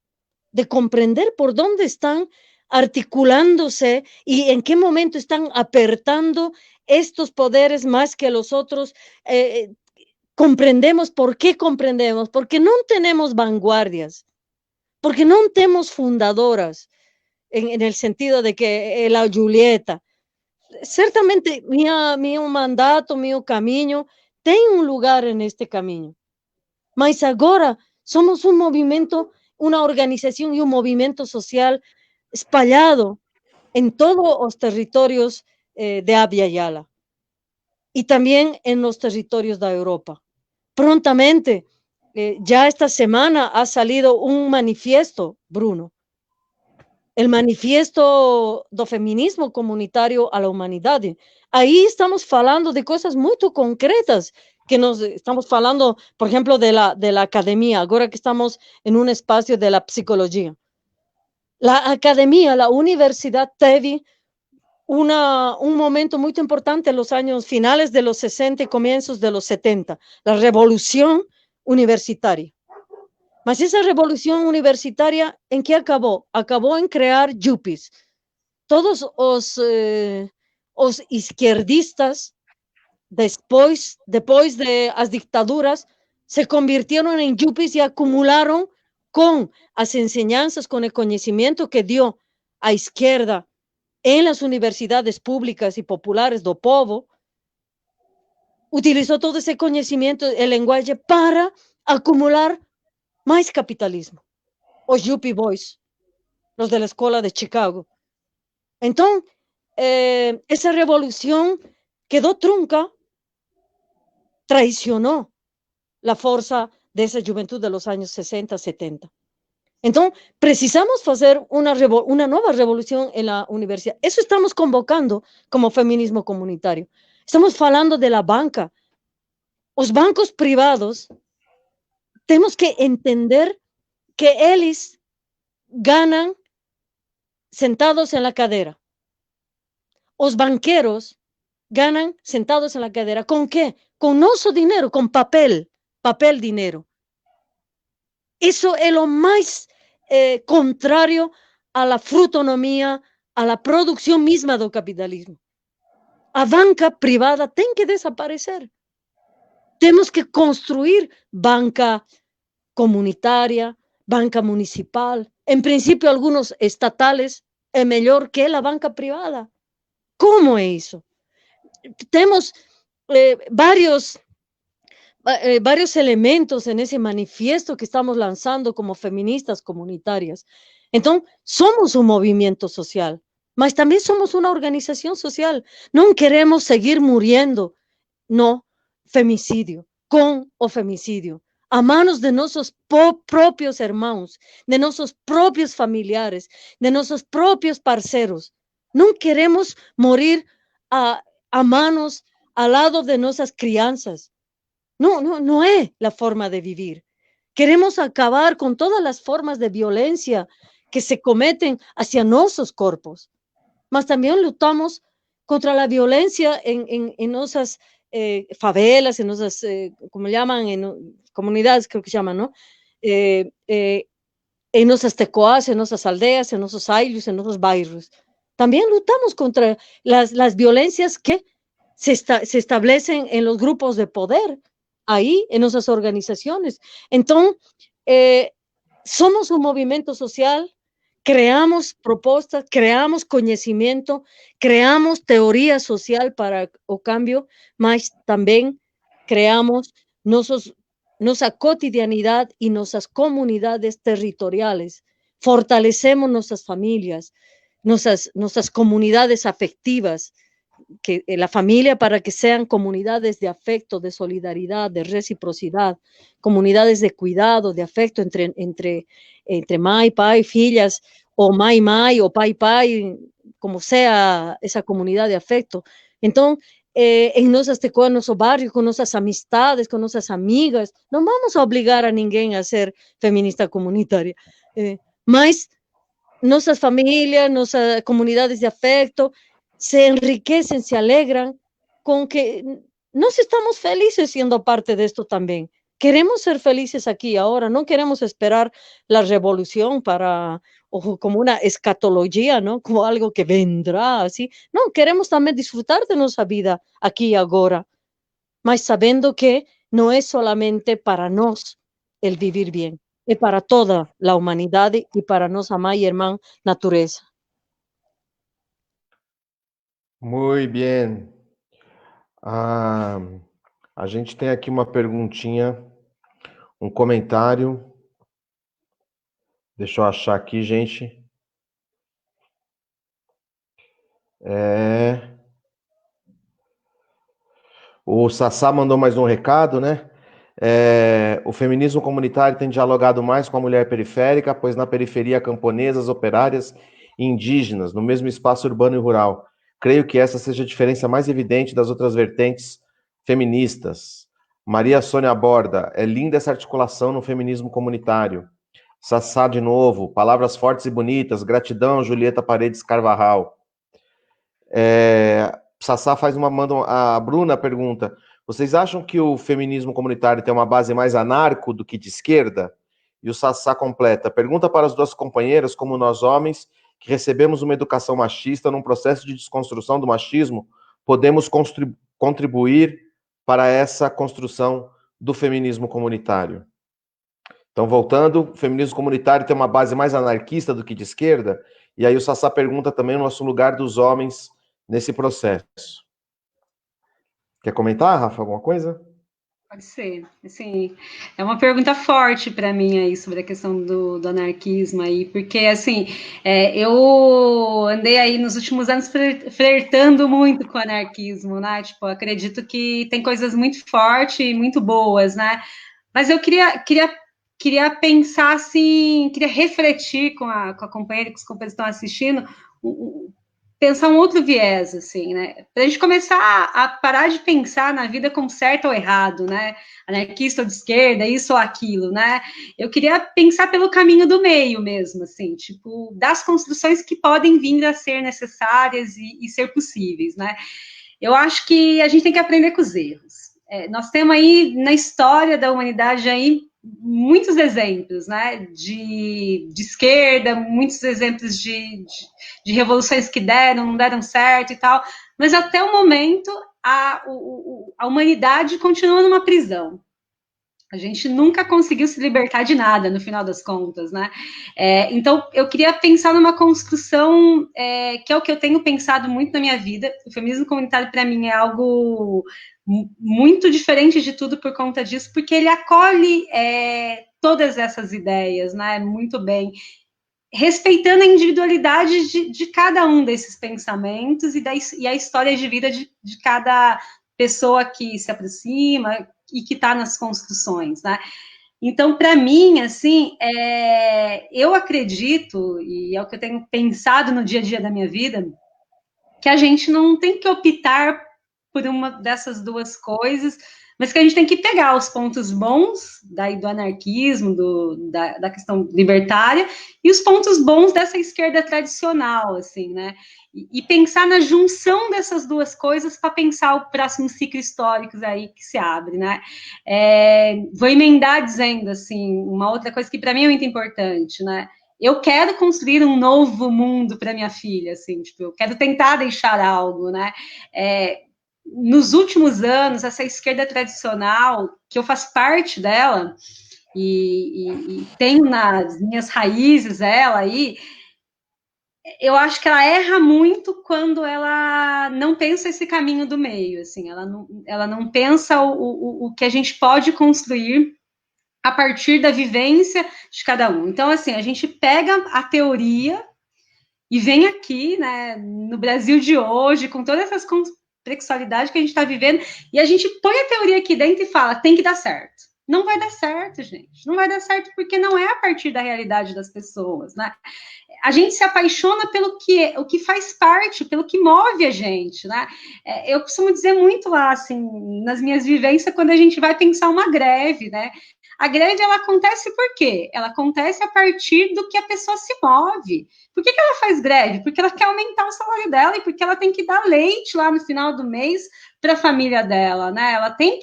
de comprender por dónde están articulándose y en qué momento están apertando estos poderes más que los otros. Comprendemos, ¿por qué comprendemos? Porque no tenemos vanguardias, porque no tenemos fundadoras, en el sentido de que la Julieta, certamente mi mandato, mi camino, tem lugar en este camino, mas agora somos un movimiento, una organización y un movimiento social espalhado en todos los territorios de Abya Yala y también en los territorios de Europa. Prontamente, ya esta semana ha salido un manifiesto, Bruno, el manifiesto do feminismo comunitario a la humanidad. Ahí estamos hablando de cosas muy concretas, que nos estamos hablando, por ejemplo, de la academia, ahora que estamos en un espacio de la psicología. La academia, la universidad teve un momento muy importante en los años finales de los 60 y comienzos de los 70, la revolución universitaria. Mas esa revolución universitaria, ¿en qué acabó? Acabó en crear yuppies. Todos los izquierdistas, después de las dictaduras, se convirtieron en yuppies y acumularon con las enseñanzas, con el conocimiento que dio a izquierda en las universidades públicas y populares do povo, utilizó todo ese conocimiento, el lenguaje, para acumular más capitalismo. Os Yuppie Boys, los de la escuela de Chicago. Entonces, esa revolución quedó trunca, traicionó la fuerza de esa juventud de los años 60, 70. Entonces, precisamos hacer una nueva revolución en la universidad. Eso estamos convocando como feminismo comunitario. Estamos hablando de la banca. Los bancos privados, tenemos que entender que ellos ganan sentados en la cadera. Los banqueros ganan sentados en la cadera. ¿Con qué? Con nuestro dinero, con papel dinero. Eso es lo más contrario a la frutonomía, a la producción misma del capitalismo. La banca privada tiene que desaparecer. Tenemos que construir banca comunitaria, banca municipal, en principio algunos estatales, es mejor que la banca privada. ¿Cómo es eso? Tenemos varios elementos en ese manifiesto que estamos lanzando como feministas comunitarias. Entonces, somos un movimiento social, mas también somos una organización social. No queremos seguir muriendo, no, femicidio, con o femicidio, a manos de nuestros propios hermanos, de nuestros propios familiares, de nuestros propios parceros. No queremos morir a manos, al lado de nuestras crianzas. No es la forma de vivir. Queremos acabar con todas las formas de violencia que se cometen hacia nuestros cuerpos, mas también luchamos contra la violencia en nuestras favelas, en nuestras, como llaman, en comunidades, creo que llaman, ¿no? En nuestras tecoas, en nuestras aldeas, en nuestros ailos, en nuestros barrios. También luchamos contra las violencias que se establecen en los grupos de poder, ahí, en nuestras organizaciones. Entonces, somos un movimiento social, creamos propuestas, creamos conocimiento, creamos teoría social para el cambio, mas también creamos nuestra cotidianidad y nuestras comunidades territoriales. Fortalecemos nuestras familias, nuestras comunidades afectivas, que la familia, para que sean comunidades de afecto, de solidaridad, de reciprocidad, comunidades de cuidado, de afecto entre mai, pai, filhas, o mai, o pai, como sea esa comunidad de afecto. Entonces, en nuestras tecoas, en nuestro barrio, con nuestras amistades, con nuestras amigas, no vamos a obligar a ninguém a ser feminista comunitaria. Mas nuestras familias, nuestras comunidades de afecto se enriquecen, se alegran con que nos estamos felices siendo parte de esto también. Queremos ser felices aquí ahora, no queremos esperar la revolución para, o como una escatología, ¿no? Como algo que vendrá así. No, queremos también disfrutar de nuestra vida aquí y ahora, mas sabiendo que no es solamente para nos el vivir bien, es para toda la humanidad y para nos amar y hermano naturaleza. Muy bien. A gente tem aqui uma perguntinha, um comentário. Deixa eu achar aqui, gente. O Sassá mandou mais um recado, né? O feminismo comunitário tem dialogado mais com a mulher periférica, pois na periferia camponesas, operárias e indígenas, no mesmo espaço urbano e rural. Creio que essa seja a diferença mais evidente das outras vertentes feministas. Maria Sônia Borda, é linda essa articulação no feminismo comunitário. Sassá de novo, palavras fortes e bonitas, gratidão, Julieta Paredes Carvajal. Sassá a Bruna pergunta, vocês acham que o feminismo comunitário tem uma base mais anarco do que de esquerda? E o Sassá completa, pergunta para as duas companheiras como nós homens, que recebemos uma educação machista num processo de desconstrução do machismo, podemos contribuir para essa construção do feminismo comunitário. Então, voltando, o feminismo comunitário tem uma base mais anarquista do que de esquerda, e aí o Sassá pergunta também o nosso lugar dos homens nesse processo. Quer comentar, Rafa, alguma coisa? Pode ser. Assim, é uma pergunta forte para mim aí sobre a questão do anarquismo aí, porque assim, eu andei aí nos últimos anos flertando muito com o anarquismo, né? Tipo, acredito que tem coisas muito fortes e muito boas, né? Mas eu queria pensar assim, queria refletir com a companheira, que os companheiros estão assistindo, pensar um outro viés, assim, né? Para a gente começar a parar de pensar na vida como certo ou errado, né? Anarquista ou de esquerda, isso ou aquilo, né? Eu queria pensar pelo caminho do meio mesmo, assim, tipo, das construções que podem vir a ser necessárias e ser possíveis, né? Eu acho que a gente tem que aprender com os erros. Nós temos aí, na história da humanidade, aí, muitos exemplos, né, de esquerda, muitos exemplos de revoluções que não deram certo e tal, mas até o momento a humanidade continua numa prisão. A gente nunca conseguiu se libertar de nada, no final das contas, né? Então, eu queria pensar numa construção que é o que eu tenho pensado muito na minha vida. O feminismo comunitário, para mim, é algo muito diferente de tudo por conta disso, porque ele acolhe todas essas ideias, né? Muito bem, respeitando a individualidade de cada um desses pensamentos e a história de vida de cada pessoa que se aproxima e que está nas construções, né? Então, para mim, assim, eu acredito, e é o que eu tenho pensado no dia a dia da minha vida, que a gente não tem que optar por uma dessas duas coisas, mas que a gente tem que pegar os pontos bons do anarquismo, da questão libertária, e os pontos bons dessa esquerda tradicional, assim, né? E pensar na junção dessas duas coisas para pensar o próximo ciclo histórico aí que se abre, né? Vou emendar dizendo, assim, uma outra coisa que para mim é muito importante, né? Eu quero construir um novo mundo para minha filha, assim, tipo, eu quero tentar deixar algo, né? Nos últimos anos, essa esquerda tradicional, que eu faço parte dela, e tenho nas minhas raízes ela aí, eu acho que ela erra muito quando ela não pensa esse caminho do meio, assim, ela não pensa o que a gente pode construir a partir da vivência de cada um. Então, assim, a gente pega a teoria e vem aqui, né, no Brasil de hoje, com todas essas complexidades que a gente está vivendo, e a gente põe a teoria aqui dentro e fala, tem que dar certo. Não vai dar certo, gente. Não vai dar certo porque não é a partir da realidade das pessoas, né? a gente se apaixona pelo o que faz parte, pelo que move a gente, né? Eu costumo dizer muito lá, assim, nas minhas vivências, quando a gente vai pensar uma greve, né? A greve, ela acontece por quê? Ela acontece a partir do que a pessoa se move. Por que ela faz greve? Porque ela quer aumentar o salário dela e porque ela tem que dar leite lá no final do mês para a família dela, né?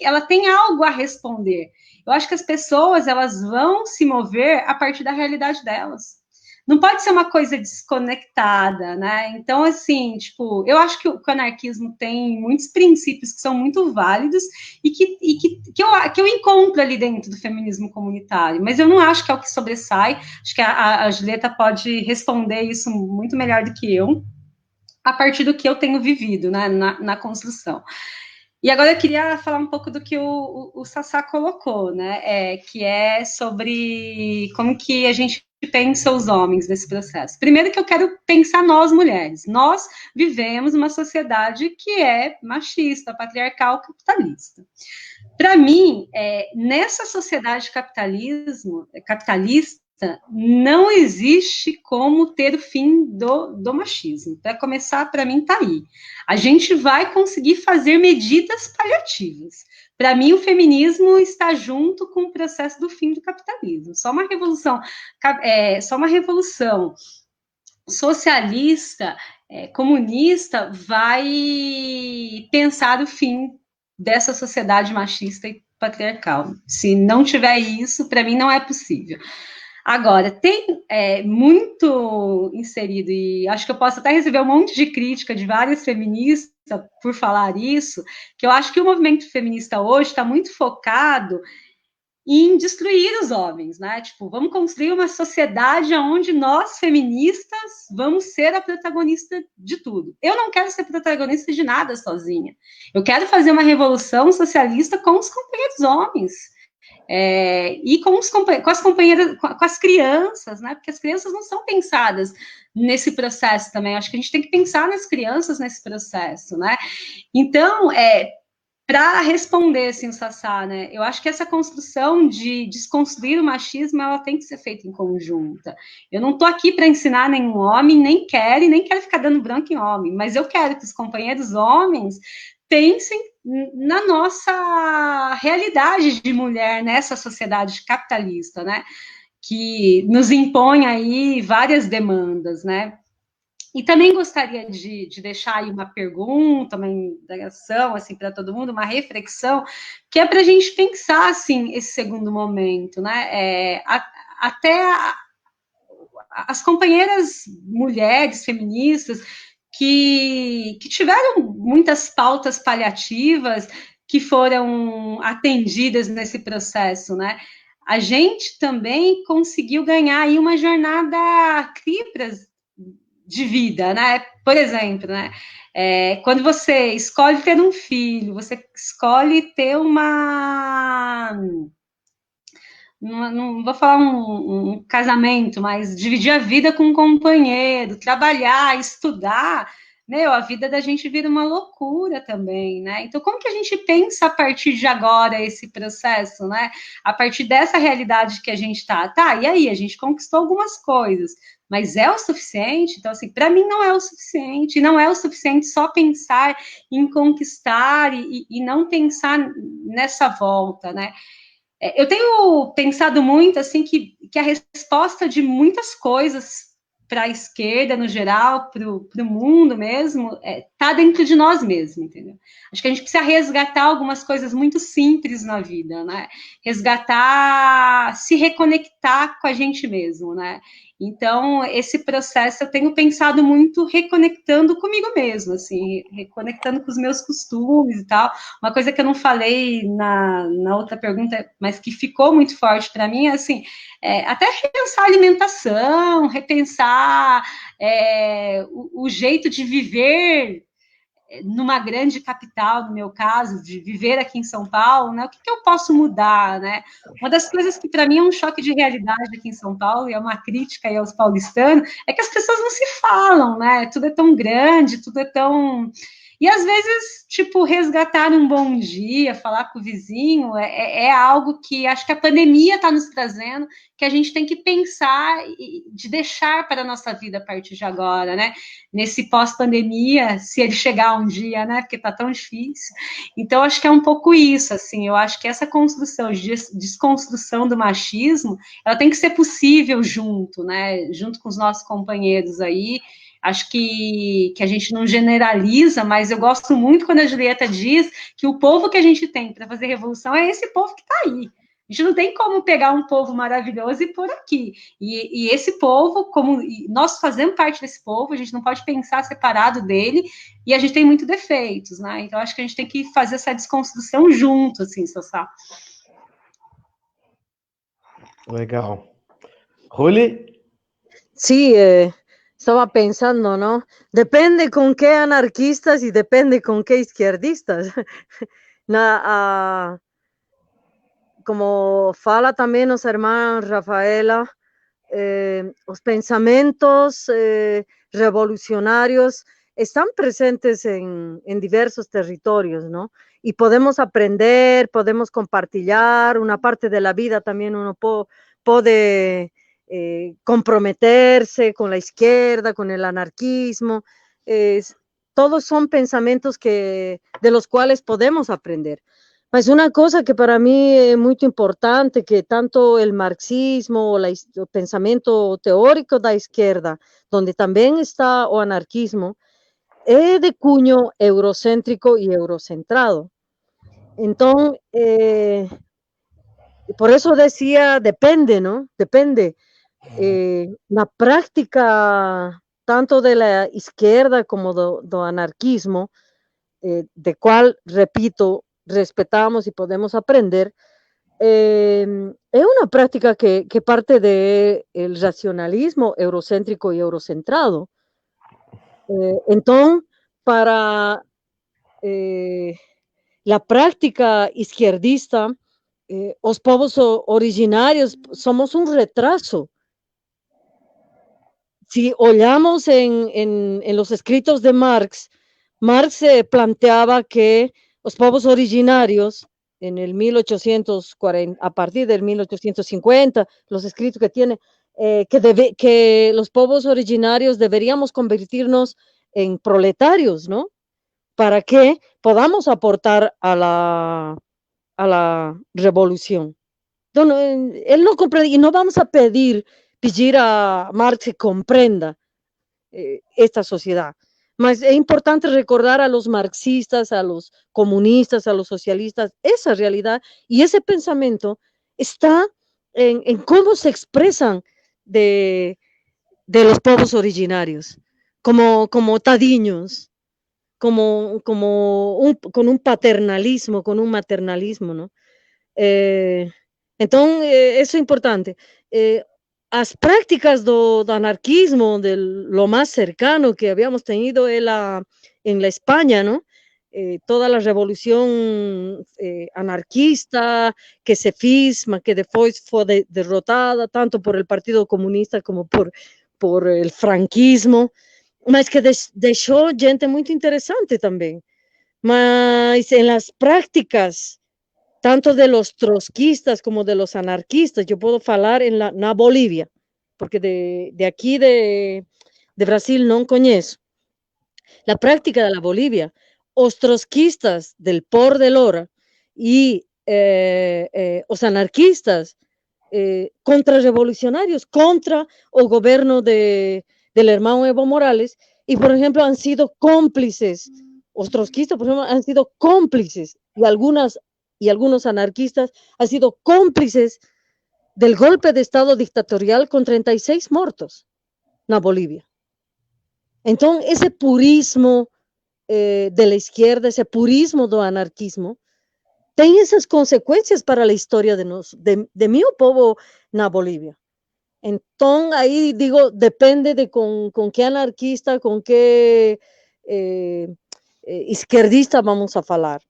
Ela tem algo a responder. Eu acho que as pessoas, elas vão se mover a partir da realidade delas. Não pode ser uma coisa desconectada, né? Então, assim, tipo, eu acho que o anarquismo tem muitos princípios que são muito válidos e que eu encontro ali dentro do feminismo comunitário, mas eu não acho que é o que sobressai. Acho que a Julieta pode responder isso muito melhor do que eu, a partir do que eu tenho vivido, né, na construção. E agora eu queria falar um pouco do que o Sassá colocou, né, que é sobre como que a gente pensa os homens nesse processo. Primeiro que eu quero pensar nós, mulheres. Nós vivemos uma sociedade que é machista, patriarcal, capitalista. Para mim, nessa sociedade capitalista, não existe como ter o fim do machismo. Para começar, para mim, está aí. A gente vai conseguir fazer medidas paliativas. Para mim, o feminismo está junto com o processo do fim do capitalismo. Só uma revolução socialista, comunista, vai pensar o fim dessa sociedade machista e patriarcal. Se não tiver isso, para mim não é possível. Agora, tem muito inserido, e acho que eu posso até receber um monte de crítica de várias feministas por falar isso, que eu acho que o movimento feminista hoje está muito focado em destruir os homens, né? Tipo, vamos construir uma sociedade onde nós, feministas, vamos ser a protagonista de tudo. Eu não quero ser protagonista de nada sozinha. Eu quero fazer uma revolução socialista com os companheiros homens. E com as companheiras, com as crianças, né? Porque as crianças não são pensadas nesse processo também. Acho que a gente tem que pensar nas crianças nesse processo, né? Então, para responder, assim, o Sassá, né, eu acho que essa construção de desconstruir o machismo, ela tem que ser feita em conjunta. Eu não estou aqui para ensinar nenhum homem, nem quero ficar dando branco em homem, mas eu quero que os companheiros homens pensem na nossa realidade de mulher nessa sociedade capitalista, né, que nos impõe aí várias demandas, né. E também gostaria de deixar aí uma pergunta, uma indagação, assim, para todo mundo, uma reflexão, que é para a gente pensar, assim, esse segundo momento, né? Até as companheiras mulheres feministas que tiveram muitas pautas paliativas que foram atendidas nesse processo, né? A gente também conseguiu ganhar aí uma jornada CRIPRAS de vida, né? Por exemplo, né? Quando você escolhe ter um filho, você escolhe ter não vou falar um casamento, mas dividir a vida com um companheiro, trabalhar, estudar, a vida da gente vira uma loucura também, né? Então, como que a gente pensa a partir de agora esse processo, né? A partir dessa realidade que a gente está, e aí? A gente conquistou algumas coisas, mas é o suficiente? Então, assim, para mim não é o suficiente, não é o suficiente só pensar em conquistar e não pensar nessa volta, né? Eu tenho pensado muito, assim, que a resposta de muitas coisas para a esquerda, no geral, para o mundo mesmo, está dentro de nós mesmos, entendeu? Acho que a gente precisa resgatar algumas coisas muito simples na vida, né? Resgatar, se reconectar com a gente mesmo, né? Então, esse processo eu tenho pensado muito reconectando comigo mesmo, assim, reconectando com os meus costumes e tal. Uma coisa que eu não falei na outra pergunta, mas que ficou muito forte para mim, é assim, até repensar a alimentação, repensar o jeito de viver numa grande capital, no meu caso, de viver aqui em São Paulo, né? O que eu posso mudar, né? Uma das coisas que para mim é um choque de realidade aqui em São Paulo, e é uma crítica aí aos paulistanos, é que as pessoas não se falam, né? Tudo é tão grande, tudo é tão... E às vezes, tipo, resgatar um bom dia, falar com o vizinho, é algo que acho que a pandemia está nos trazendo, que a gente tem que pensar de deixar para a nossa vida a partir de agora, né? Nesse pós-pandemia, se ele chegar um dia, né? Porque está tão difícil. Então, acho que é um pouco isso, assim, eu acho que essa construção, desconstrução do machismo, ela tem que ser possível junto, né? Junto com os nossos companheiros aí. Acho que a gente não generaliza, mas eu gosto muito quando a Julieta diz que o povo que a gente tem para fazer revolução é esse povo que está aí. A gente não tem como pegar um povo maravilhoso e pôr aqui. E esse povo, como nós fazemos parte desse povo, a gente não pode pensar separado dele, e a gente tem muitos defeitos, né? Então, acho que a gente tem que fazer essa desconstrução junto, assim, Sassá. Legal. Ruli? Sí, estaba pensando, ¿no? Depende con qué anarquistas y depende con qué izquierdistas. Como fala también nuestra hermana Rafaela, los pensamientos revolucionarios están presentes en diversos territorios, ¿no? Y podemos aprender, podemos compartir una parte de la vida también uno puede comprometerse con la izquierda, con el anarquismo. Todos son pensamientos de los cuales podemos aprender. Mas una cosa que para mí es muy importante, que tanto el marxismo o el pensamiento teórico de la izquierda, donde también está o anarquismo, es de cuño eurocéntrico y eurocentrado. Entonces, por eso decía, depende, ¿no? Depende. La práctica tanto de la izquierda como do anarquismo, de cual, repito, respetamos y podemos aprender, es una práctica que parte del racionalismo eurocéntrico y eurocentrado. Entonces, para la práctica izquierdista, los pueblos originarios somos un retraso. Si olhamos en los escritos de Marx planteaba que los pueblos originarios en el 1840, a partir del 1850, los escritos que tiene, que los pueblos originarios deberíamos convertirnos en proletarios, ¿no? Para que podamos aportar a la revolución. Entonces, él no comprende, y no vamos a pedir a Marx que comprenda esta sociedad. Mas es importante recordar a los marxistas, a los comunistas, a los socialistas, esa realidad y ese pensamiento está en cómo se expresan de los pueblos originarios, como tadiños, con un paternalismo, con un maternalismo, ¿no? Entonces, eso es importante. Las prácticas do anarquismo, de lo más cercano que habíamos tenido en la España, ¿no? Toda la revolución anarquista que se fizma, que después fue derrotada tanto por el Partido Comunista como por el franquismo, mas que dejó gente muy interesante también. Mas en las prácticas tanto de los trotskistas como de los anarquistas, yo puedo hablar en la Bolivia, porque de aquí de Brasil no conozco. La práctica de la Bolivia, los trotskistas del Por de Lora y los anarquistas contrarrevolucionarios contra el gobierno del hermano Evo Morales, y por ejemplo han sido cómplices, los trotskistas por ejemplo han sido cómplices, y algunos anarquistas han sido cómplices del golpe de Estado dictatorial con 36 muertos en Bolivia. Entonces, ese purismo de la izquierda, ese purismo del anarquismo, tiene esas consecuencias para la historia de mi pueblo en Bolivia. Entonces, ahí digo, depende de con qué anarquista, con qué izquierdista vamos a hablar.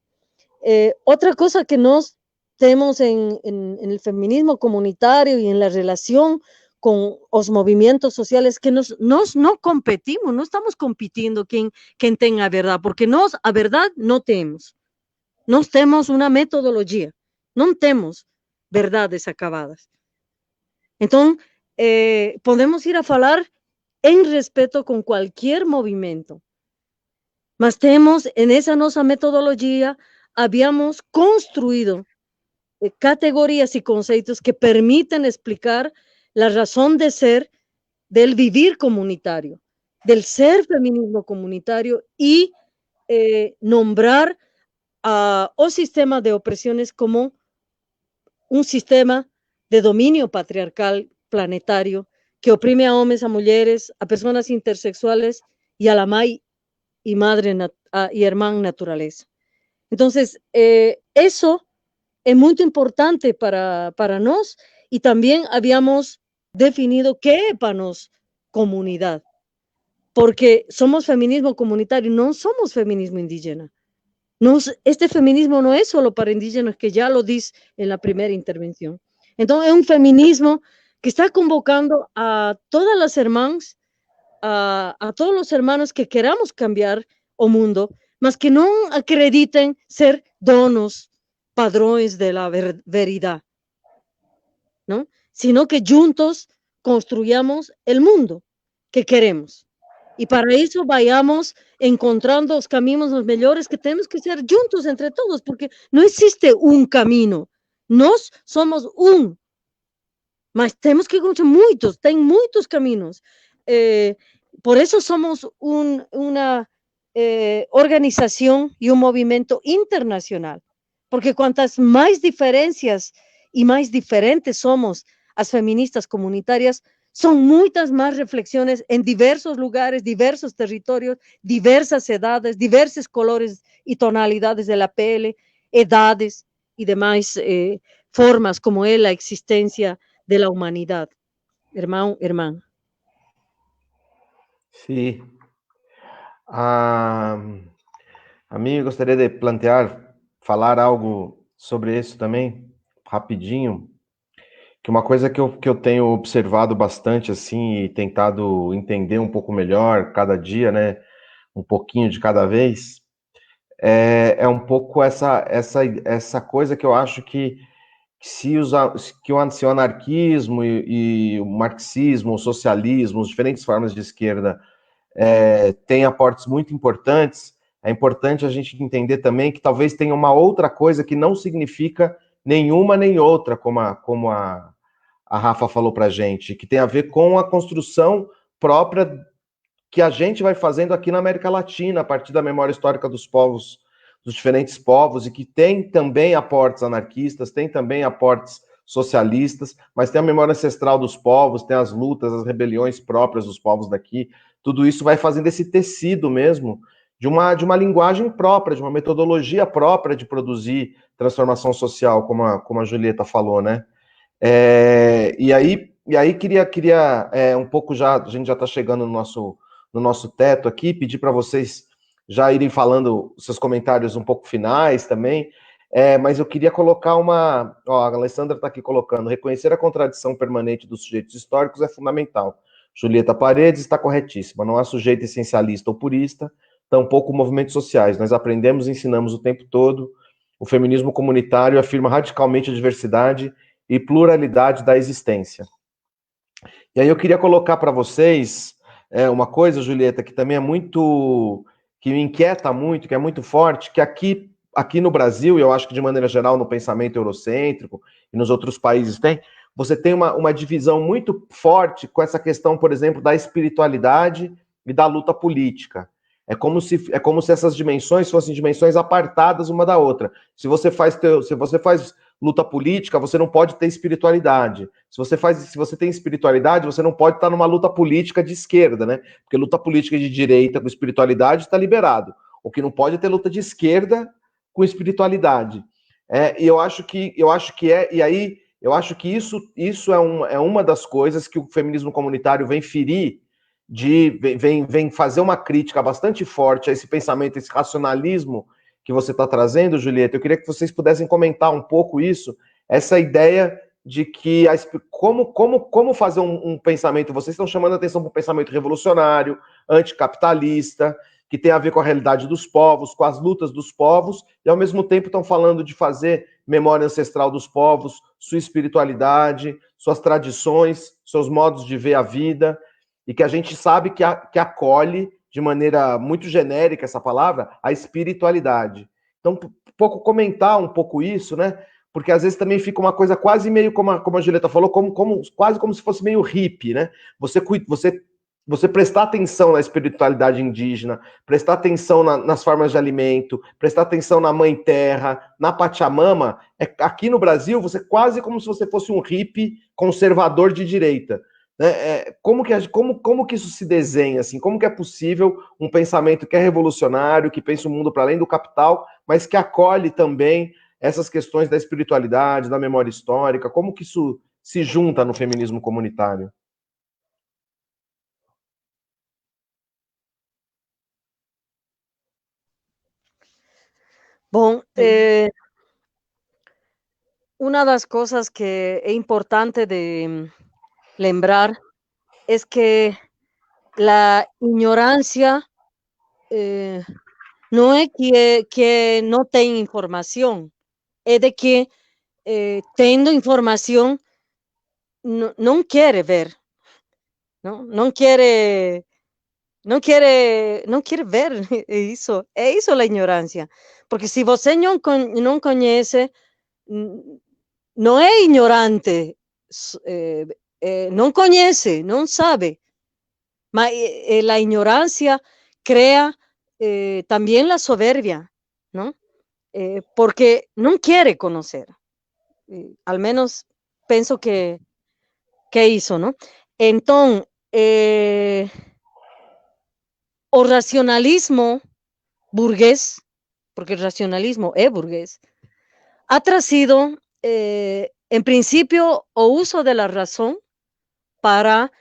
Otra cosa que nos tenemos en el feminismo comunitario y en la relación com os movimentos sociais, que nós não competimos, não estamos competindo quem tem a verdade, porque nós a verdade não temos. Nós temos uma metodologia, não temos verdades acabadas. Então, podemos ir a falar em respeito com qualquer movimento, mas temos, nessa nossa metodologia, havíamos construído categorias y conceptos que permiten explicar la razón de ser del vivir comunitario, del ser feminismo comunitario y nombrar a o sistema de opresiones como un sistema de dominio patriarcal planetario que oprime a hombres, a mujeres, a personas intersexuales y a la mãe y madre y hermana naturaleza. Entonces, eso es muy importante para nos, y también habíamos definido qué es para nos comunidad, porque somos feminismo comunitario, no somos feminismo indígena. Este feminismo no es solo para indígenas, que ya lo dice en la primera intervención. Entonces, es un feminismo que está convocando a todas las hermanas, a todos los hermanos que queramos cambiar el mundo, mas que no acrediten ser donos, padrões de la verdad, ¿no? Sino que juntos construyamos el mundo que queremos. Y para eso vayamos encontrando los caminos los mejores, que tenemos que ser juntos entre todos, porque no existe un camino. Nos somos un, mas tenemos que encontrar muchos, tem muchos caminos. Por eso somos una organización y un movimiento internacional. Porque cuantas más diferencias y más diferentes somos las feministas comunitarias, son muchas más reflexiones en diversos lugares, diversos territorios, diversas edades, diversos colores y tonalidades de la piel, edades y demás formas como es la existencia de la humanidad. Hermano, hermana. Sí. A mim, eu gostaria de falar algo sobre isso também, rapidinho, que uma coisa que eu tenho observado bastante, assim, e tentado entender um pouco melhor cada dia, né, um pouquinho de cada vez, é um pouco essa coisa que eu acho que se o anarquismo e o marxismo, o socialismo, as diferentes formas de esquerda têm aportes muito importantes, é importante a gente entender também que talvez tenha uma outra coisa que não significa nenhuma nem outra, como a Rafa falou para a gente, que tem a ver com a construção própria que a gente vai fazendo aqui na América Latina, a partir da memória histórica dos povos, dos diferentes povos, e que tem também aportes anarquistas, tem também aportes socialistas, mas tem a memória ancestral dos povos, tem as lutas, as rebeliões próprias dos povos daqui. Tudo isso vai fazendo esse tecido mesmo de uma linguagem própria, de uma metodologia própria de produzir transformação social, como a Julieta falou, né? E aí queria um pouco já, a gente já está chegando no nosso teto aqui, pedir para vocês já irem falando seus comentários um pouco finais também, mas eu queria colocar a Alessandra está aqui colocando, reconhecer a contradição permanente dos sujeitos históricos é fundamental. Julieta Paredes está corretíssima, não há sujeito essencialista ou purista, tampouco movimentos sociais, nós aprendemos e ensinamos o tempo todo, o feminismo comunitário afirma radicalmente a diversidade e pluralidade da existência. E aí eu queria colocar para vocês uma coisa, Julieta, que também que me inquieta muito, que é muito forte, que aqui no Brasil, e eu acho que de maneira geral no pensamento eurocêntrico e nos outros países você tem uma divisão muito forte com essa questão, por exemplo, da espiritualidade e da luta política. É como se essas dimensões fossem dimensões apartadas uma da outra. Se você faz luta política, você não pode ter espiritualidade. Se você tem espiritualidade, você não pode estar numa luta política de esquerda, né? Porque luta política de direita com espiritualidade está liberado. O que não pode é ter luta de esquerda com espiritualidade. E eu acho que isso é uma das coisas que o feminismo comunitário vem ferir, vem fazer uma crítica bastante forte a esse pensamento, esse racionalismo que você está trazendo, Julieta. Eu queria que vocês pudessem comentar um pouco isso, essa ideia de que como fazer um pensamento, vocês estão chamando a atenção para um pensamento revolucionário, anticapitalista, que tem a ver com a realidade dos povos, com as lutas dos povos, e ao mesmo tempo estão falando de fazer memória ancestral dos povos, sua espiritualidade, suas tradições, seus modos de ver a vida, e que a gente sabe que acolhe, de maneira muito genérica essa palavra, a espiritualidade. Então, comentar um pouco isso, né? Porque às vezes também fica uma coisa quase meio, como a Julieta falou, quase como se fosse meio hippie, né? Você prestar atenção na espiritualidade indígena, prestar atenção nas formas de alimento, prestar atenção na Mãe Terra, na Pachamama, aqui no Brasil, você quase como se você fosse um hippie conservador de direita. Né? Como que isso se desenha? Assim? Como que é possível um pensamento que é revolucionário, que pensa o mundo para além do capital, mas que acolhe também essas questões da espiritualidade, da memória histórica? Como que isso se junta no feminismo comunitário? Bom, una de las cosas que es importante de lembrar es que la ignorancia no es que no tenga información, es de que teniendo información no quiere ver, no quiere ver eso. Es eso la ignorancia. Porque si você não conhece, não é ignorante, não conhece, não sabe. Mas la ignorancia crea también la soberbia, ¿no? Porque no quiere conocer. Al menos pienso que hizo, ¿no? Entonces, o racionalismo burgués, porque el racionalismo es burgués, ha traído, en principio, o uso de la razón para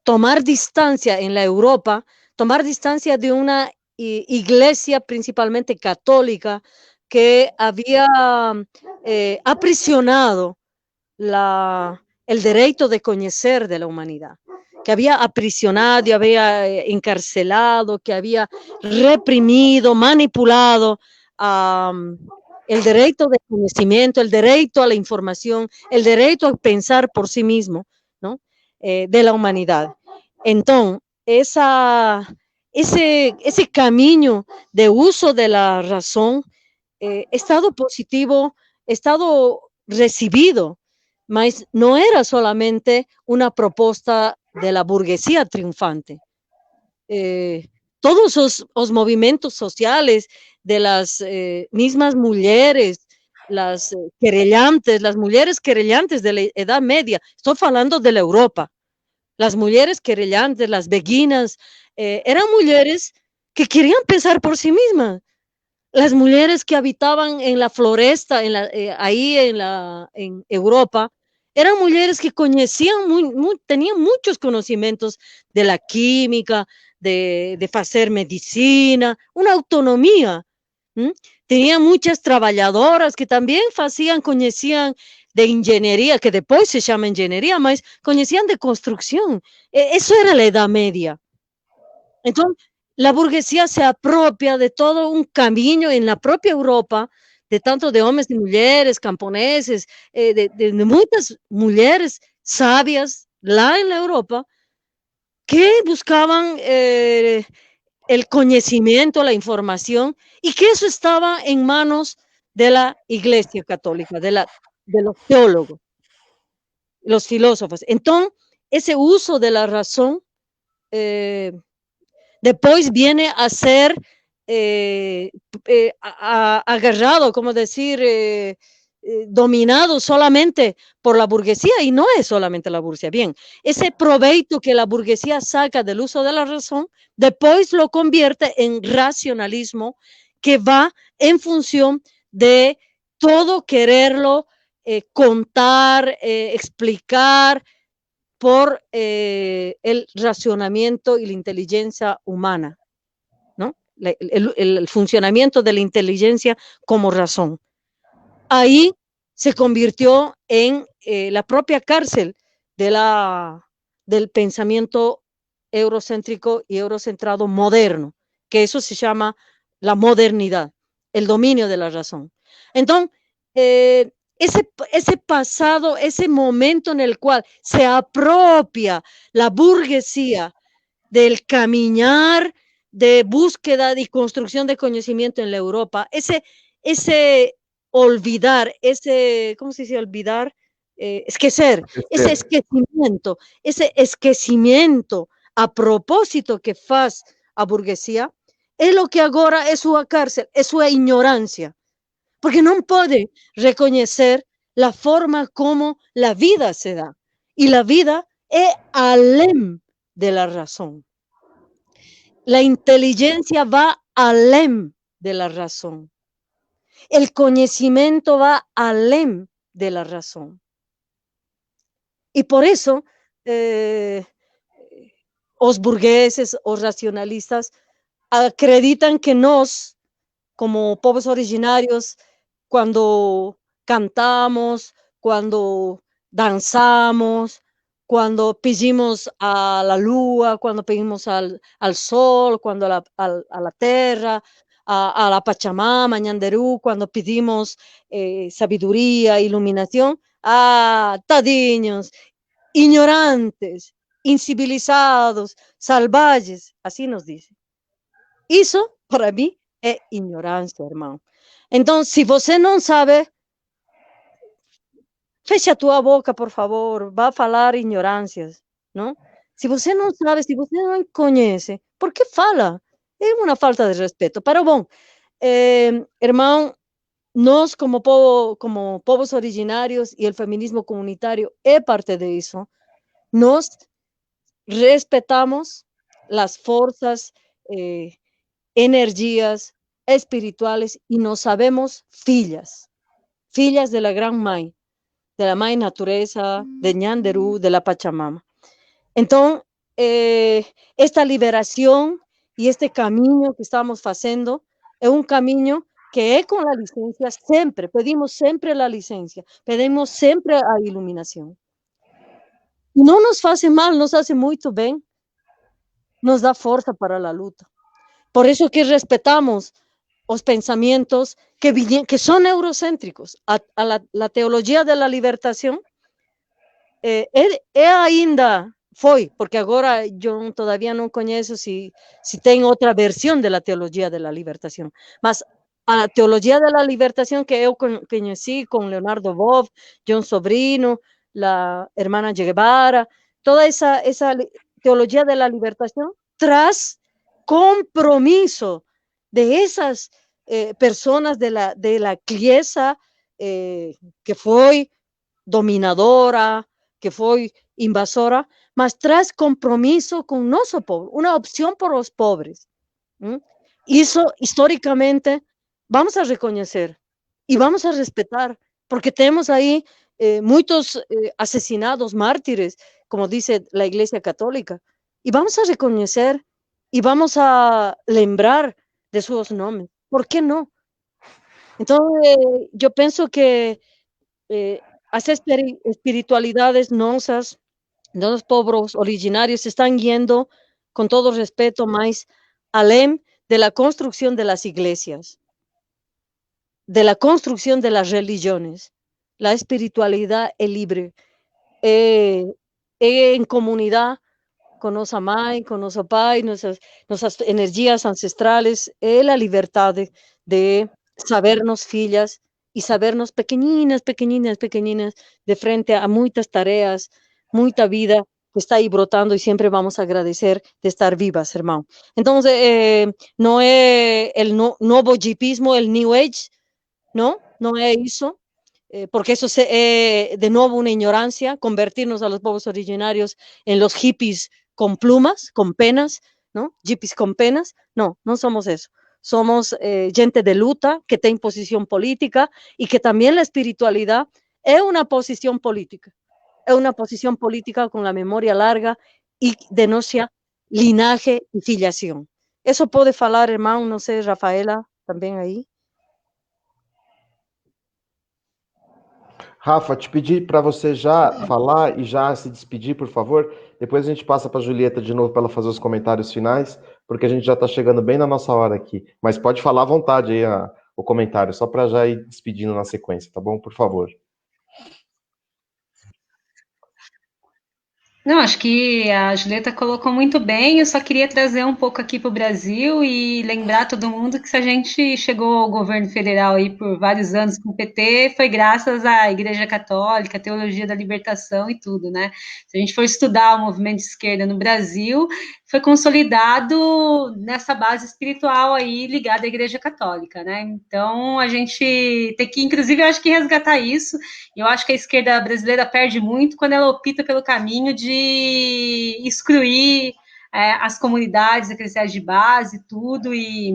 tomar distancia en la Europa, tomar distancia de una iglesia principalmente católica que había aprisionado el derecho de conocer de la humanidad, que había aprisionado, había encarcelado, que había reprimido, manipulado el derecho de conocimiento, el derecho a la información, el derecho a pensar por sí mismo, ¿no? De la humanidad. Entonces, ese camino de uso de la razón estado positivo, estado recibido, mas no era solamente una propuesta de la burguesía triunfante. Todos los movimientos sociales de las mismas mujeres, las mujeres querellantes de la Edad Media, estoy hablando de la Europa, las mujeres querellantes, las beguinas, eran mujeres que querían pensar por sí mismas. Las mujeres que habitaban en la floresta, ahí en Europa, eran mujeres que conocían, tenían muchos conocimientos de la química, de hacer medicina, una autonomía. Tenían muchas trabajadoras que también conocían de ingeniería, que después se llama ingeniería, mas conocían de construcción. Eso era la Edad Media. Entonces, la burguesía se apropia de todo un camino en la propia Europa, de tanto de hombres y mujeres, camponeses, de muchas mujeres sabias, lá en la Europa, que buscaban el conocimiento, la información, y que eso estaba en manos de la Iglesia Católica, de los teólogos, los filósofos. Entonces, ese uso de la razón después viene a ser agarrado, como decir, dominado solamente por la burguesía, y no es solamente la burguesía. Bien, ese provecho que la burguesía saca del uso de la razón, después lo convierte en racionalismo que va en función de todo quererlo contar, explicar por el racionamiento y la inteligencia humana, ¿no? El funcionamiento de la inteligencia como razón. Ahí se convirtió en la propia cárcel del pensamiento eurocéntrico y eurocentrado moderno, que eso se llama la modernidad, el dominio de la razón. Entonces, ese pasado, ese momento en el cual se apropia la burguesía del caminar de búsqueda y construcción de conocimiento en la Europa, ese olvidar, ¿cómo se dice olvidar? Esquecer, ese esquecimiento a propósito que faz a burguesía, é o que agora é sua cárcel, é sua ignorancia, porque não pode reconhecer a forma como a vida se dá, e a vida é além de la razón. La inteligencia va além de la razón. El conocimiento va além de la razón. Y por eso, los burgueses, los racionalistas, acreditan que nos, como pueblos originarios, cuando cantamos, cuando danzamos, cuando pedimos a la lua, cuando pedimos al sol, cuando a la tierra, a la Pachamama, Ñanderú, cuando pedimos sabiduría, iluminación, tadiños, ignorantes, incivilizados, salvajes, así nos dice. Eso, para mí, es ignorancia, hermano. Entonces, si você não sabe, feche a tua boca, por favor, vá falar ignorâncias, não? Se você não sabe, se você não conhece, por que fala? É uma falta de respeito. Pero bom, irmão, nós como povos originários e o feminismo comunitário é parte disso. Nós respeitamos as forças, energias espirituales e nos sabemos filhas de la gran mãe, de la mãe natureza, de Ñanderú, de la Pachamama. Entonces, esta liberación y este camino que estamos haciendo es un camino que es con la licencia siempre, pedimos siempre la licencia, pedimos siempre a iluminación. No nos hace mal, nos hace muy bien, nos da fuerza para la lucha. Por eso que respetamos los pensamientos que son eurocéntricos. A la teología de la libertación ainda foi, porque agora yo todavía no conozco si tem otra versión de la teología de la libertación, mas a la teología de la libertación que yo conocí con Leonardo Boff, John Sobrino, la hermana Guevara, toda esa teología de la libertación tras compromiso de esas personas de la Iglesia que fue dominadora, que fue invasora, mas tras compromiso con nuestro pueblo, una opción por los pobres. Eso históricamente vamos a reconocer y vamos a respetar, porque tenemos ahí muchos asesinados, mártires, como dice la Iglesia Católica, y vamos a reconocer y vamos a lembrar de sus nombres. ¿Por qué no? Entonces, yo pienso que las espiritualidades nuestras, de los pueblos originarios, se están yendo, con todo respeto, más além de la construcción de las iglesias, de la construcción de las religiones. La espiritualidad es libre, en comunidad con nuestra mãe, con nuestro pai, nuestras energías ancestrales, es la libertad de sabernos filhas y sabernos pequeñinas, de frente a muchas tareas, mucha vida que está ahí brotando, y siempre vamos a agradecer de estar vivas, hermano. Entonces, no es el nuevo hipismo, el New Age, no es eso, porque eso es de nuevo una ignorancia, convertirnos a los pueblos originarios en los hippies con plumas, con penas, ¿no? Hippies con penas, no somos eso. Somos gente de lucha, que tiene posición política, y que también la espiritualidad es una posición política. Es una posición política con la memoria larga y denuncia linaje y filiación. Eso puede falar, hermano, no sé, Rafaela, también ahí. Rafa, te pedir para você já falar e já se despedir, por favor. Depois a gente passa para a Julieta de novo para ela fazer os comentários finais, porque a gente já está chegando bem na nossa hora aqui. Mas pode falar à vontade aí o comentário, só para já ir despedindo na sequência, tá bom? Por favor. Não, acho que a Julieta colocou muito bem. Eu só queria trazer um pouco aqui para o Brasil e lembrar todo mundo que se a gente chegou ao governo federal aí por vários anos com o PT, foi graças à Igreja Católica, à teologia da libertação e tudo, né? Se a gente for estudar o movimento de esquerda no Brasil, foi consolidado nessa base espiritual aí ligada à Igreja Católica, né? Então a gente tem que, inclusive, eu acho que resgatar isso. Eu acho que a esquerda brasileira perde muito quando ela opta pelo caminho de excluir as comunidades eclesiais de base, tudo, e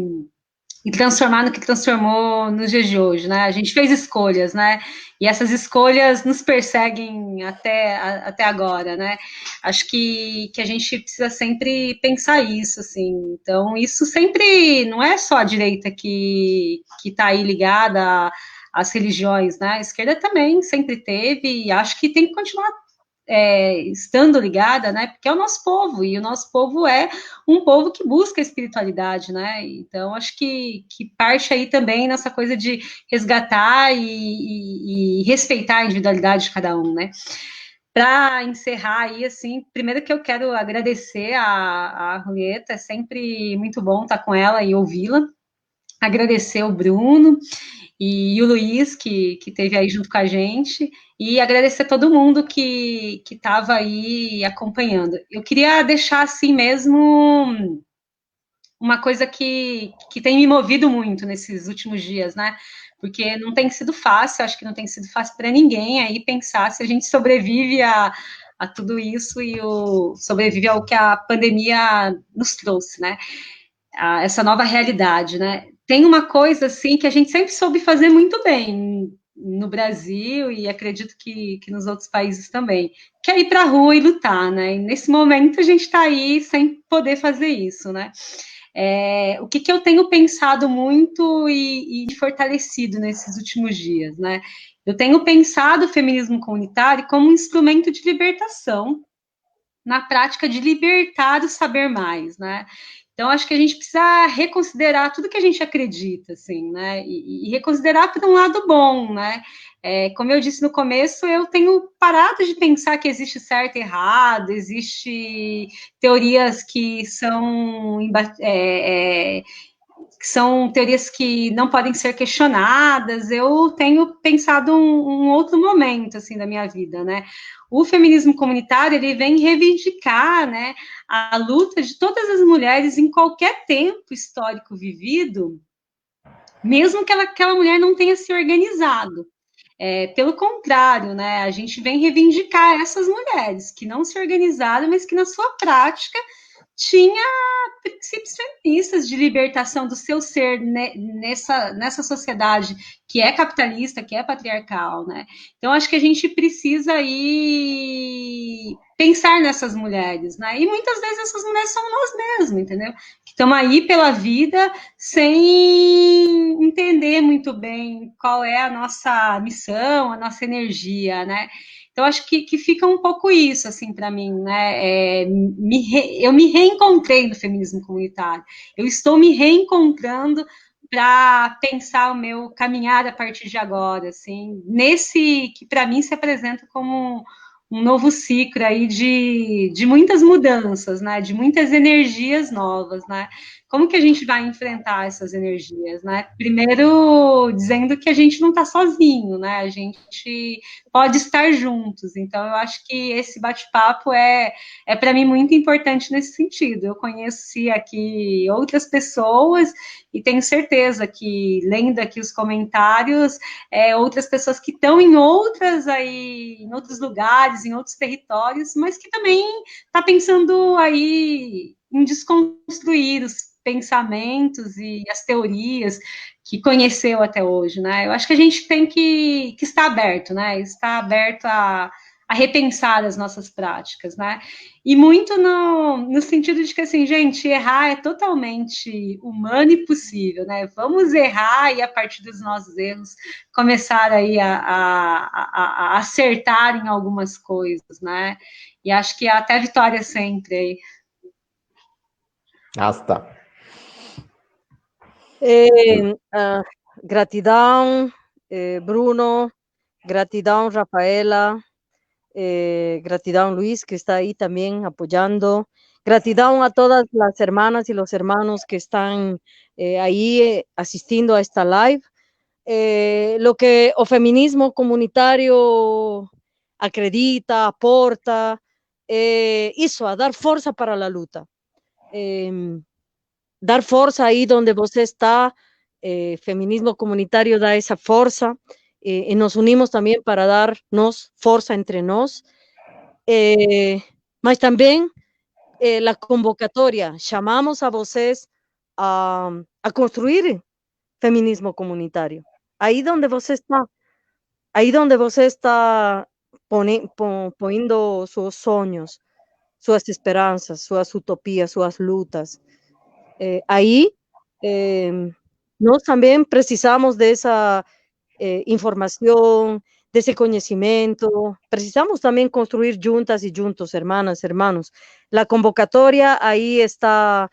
transformar no que transformou nos dias de hoje, né? A gente fez escolhas, né? E essas escolhas nos perseguem até agora, né? Acho que a gente precisa sempre pensar isso, assim. Então, isso sempre não é só a direita que está aí ligada às religiões, né? A esquerda também sempre teve, e acho que tem que continuar estando ligada, né? Porque é o nosso povo, e o nosso povo é um povo que busca a espiritualidade, né? Então, acho que parte aí também nessa coisa de resgatar e respeitar a individualidade de cada um, né? Para encerrar aí, assim, primeiro que eu quero agradecer a Julieta, é sempre muito bom estar com ela e ouvi-la. Agradecer o Bruno e o Luiz, que esteve aí junto com a gente, e agradecer a todo mundo que estava aí acompanhando. Eu queria deixar assim mesmo uma coisa que tem me movido muito nesses últimos dias, né? Porque não tem sido fácil, acho que não tem sido fácil para ninguém aí pensar se a gente sobrevive a tudo isso e sobrevive ao que a pandemia nos trouxe, né? Essa nova realidade, né? Tem uma coisa assim que a gente sempre soube fazer muito bem no Brasil e acredito que nos outros países também, que é ir para a rua e lutar, né? E nesse momento a gente está aí sem poder fazer isso, né? O que eu tenho pensado muito e fortalecido nesses últimos dias, né? Eu tenho pensado o feminismo comunitário como um instrumento de libertação, na prática de libertar o saber mais, né? Então, acho que a gente precisa reconsiderar tudo que a gente acredita, assim, né? E reconsiderar por um lado bom, né? Como eu disse no começo, eu tenho parado de pensar que existe certo e errado, existe teorias que são teorias que não podem ser questionadas. Eu tenho pensado um outro momento, assim, da minha vida, né? O feminismo comunitário, ele vem reivindicar, né, a luta de todas as mulheres em qualquer tempo histórico vivido, mesmo que aquela mulher não tenha se organizado. Pelo contrário, né, a gente vem reivindicar essas mulheres que não se organizaram, mas que na sua prática tinha princípios feministas de libertação do seu ser, né, nessa sociedade que é capitalista, que é patriarcal, né? Então, acho que a gente precisa aí pensar nessas mulheres, né? E muitas vezes essas mulheres são nós mesmos, entendeu? Que estamos aí pela vida sem entender muito bem qual é a nossa missão, a nossa energia, né? Então, acho que fica um pouco isso, assim, para mim, né? Eu me reencontrei no feminismo comunitário. Eu estou me reencontrando para pensar o meu caminhar a partir de agora, assim, nesse que para mim se apresenta como um novo ciclo aí de muitas mudanças, né? De muitas energias novas, né? Como que a gente vai enfrentar essas energias, né? Primeiro, dizendo que a gente não está sozinho, né? A gente pode estar juntos. Então, eu acho que esse bate-papo é para mim muito importante nesse sentido. Eu conheci aqui outras pessoas e tenho certeza que, lendo aqui os comentários, outras pessoas que estão em outros lugares, em outros territórios, mas que também está pensando aí em desconstruir os pensamentos e as teorias que conheceu até hoje, né? Eu acho que a gente tem que estar aberto, né? Estar aberto a a repensar as nossas práticas, né? E muito no sentido de que, assim, gente, errar é totalmente humano e possível, né? Vamos errar e, a partir dos nossos erros, começar aí a acertar em algumas coisas, né? E acho que até a vitória sempre aí. Hasta. Gratidão, Bruno, gratidão, Rafaela, gratidão, Luis, que está ahí también apoyando. Gratidão a todas las hermanas y los hermanos que están ahí asistindo a esta live. Lo que o feminismo comunitario acredita, aporta, isso, a dar força para a luta. Dar força aí onde você está, feminismo comunitário dá essa força, e nos unimos também para darnos força entre nós, mas também a convocatória, chamamos a vocês a construir feminismo comunitário. Aí onde você está pondo seus sonhos, suas esperanças, suas utopias, suas lutas. Aí nós também precisamos dessa informação, desse conhecimento. Precisamos também construir juntas e juntos, hermanas, hermanos. A convocatória, aí está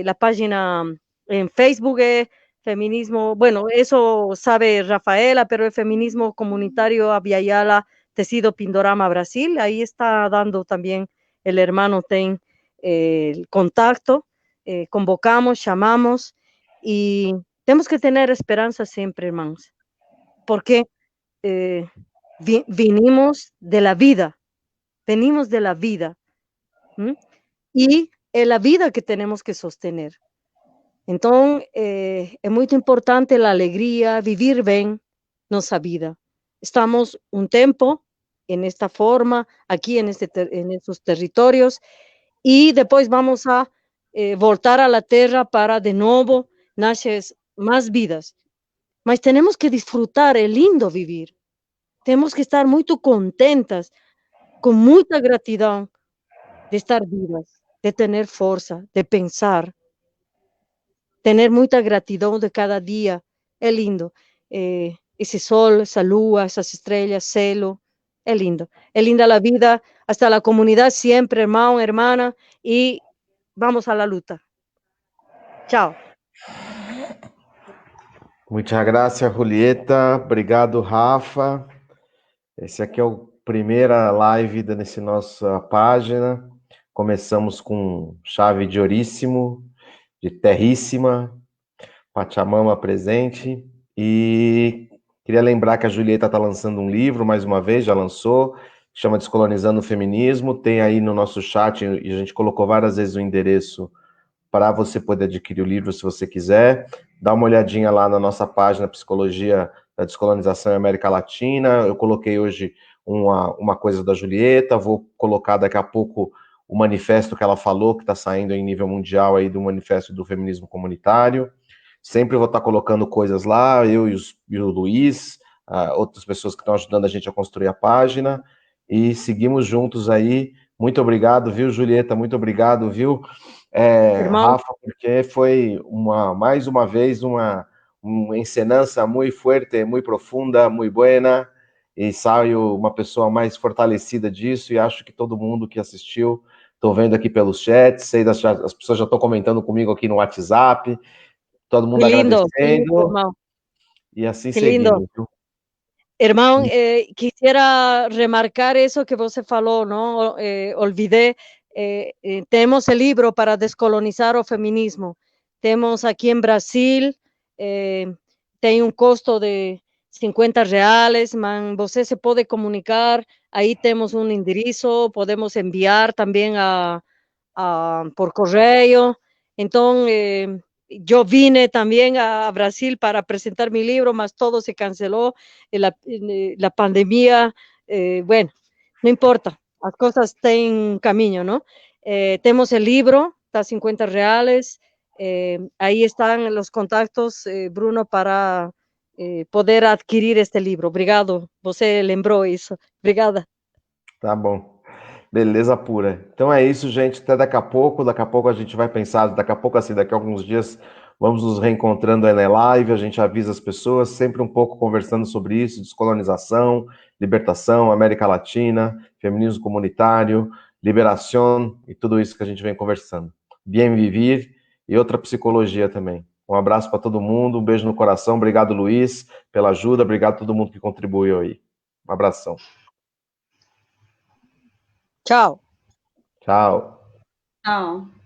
a página em Facebook, feminismo, bueno, eso sabe Rafaela, pero el feminismo comunitario Abya Tecido Pindorama Brasil, ahí está dando también el hermano Ten el contacto, convocamos, llamamos y tenemos que tener esperanza siempre, hermanos, porque venimos de la vida, y es la vida que tenemos que sostener. Então, é muito importante a alegria, viver bem nossa vida. Estamos tempo nesta forma, aqui nesses territórios, e depois vamos a voltar à terra para, de novo, nascer mais vidas. Mas temos que disfrutar, é lindo viver. Temos que estar muito contentas, com muita gratidão de estar vivas, de ter força, de pensar. Tener mucha gratitud de cada día, es lindo. Ese sol, esa luna, esas estrellas, cielo, es lindo. Es linda la vida, hasta la comunidad siempre, hermano, hermana, y vamos a la luta. Chao. Muchas gracias, Julieta. Obrigado, Rafa. Esse aqui é o primeira live nessa nossa página. Começamos com chave de ouríssimo, de terríssima, Pachamama presente. E queria lembrar que a Julieta está lançando um livro, mais uma vez, já lançou, chama Descolonizando o Feminismo. Tem aí no nosso chat, e a gente colocou várias vezes o endereço para você poder adquirir o livro se você quiser. Dá uma olhadinha lá na nossa página Psicologia da Descolonização em América Latina. Eu coloquei hoje uma coisa da Julieta, vou colocar daqui a pouco o manifesto que ela falou, que está saindo em nível mundial aí do manifesto do feminismo comunitário. Sempre vou estar colocando coisas lá, eu e o Luiz, outras pessoas que estão ajudando a gente a construir a página, e seguimos juntos aí. Muito obrigado, viu, Julieta? Muito obrigado, viu, Rafa, porque foi mais uma vez uma encenança muito forte, muito profunda, muito buena, e saio uma pessoa mais fortalecida disso, e acho que todo mundo que assistiu, estou vendo aqui pelos chats, as pessoas já estão comentando comigo aqui no WhatsApp, todo mundo agradecendo, y así seguimos. Hermano, quisiera remarcar eso que vos falou, ¿no? Olvidé, tenemos el libro para descolonizar o feminismo. Tenemos aquí en Brasil, tem un costo de R$50, man, você se puede comunicar, ahí tenemos un enderezo, podemos enviar también por correo. Entonces, yo vine también a Brasil para presentar mi libro, mas todo se canceló, la pandemia, bueno, no importa, las cosas tienen camino, ¿no? Tenemos el libro, está R$50, ahí están los contactos, Bruno, para poder adquirir este libro. Obrigado, você lembrou isso. Obrigada. Tá bom. Beleza pura. Então é isso, gente. Até daqui a pouco. Daqui a pouco a gente vai pensar. Daqui a pouco, assim, daqui a alguns dias, vamos nos reencontrando aí na live. A gente avisa as pessoas, sempre um pouco conversando sobre isso: descolonização, libertação, América Latina, feminismo comunitário, liberação e tudo isso que a gente vem conversando. Bien vivir e outra psicologia também. Um abraço para todo mundo, um beijo no coração. Obrigado, Luiz, pela ajuda. Obrigado a todo mundo que contribuiu aí. Um abração. Chao. Tchau. Tchau.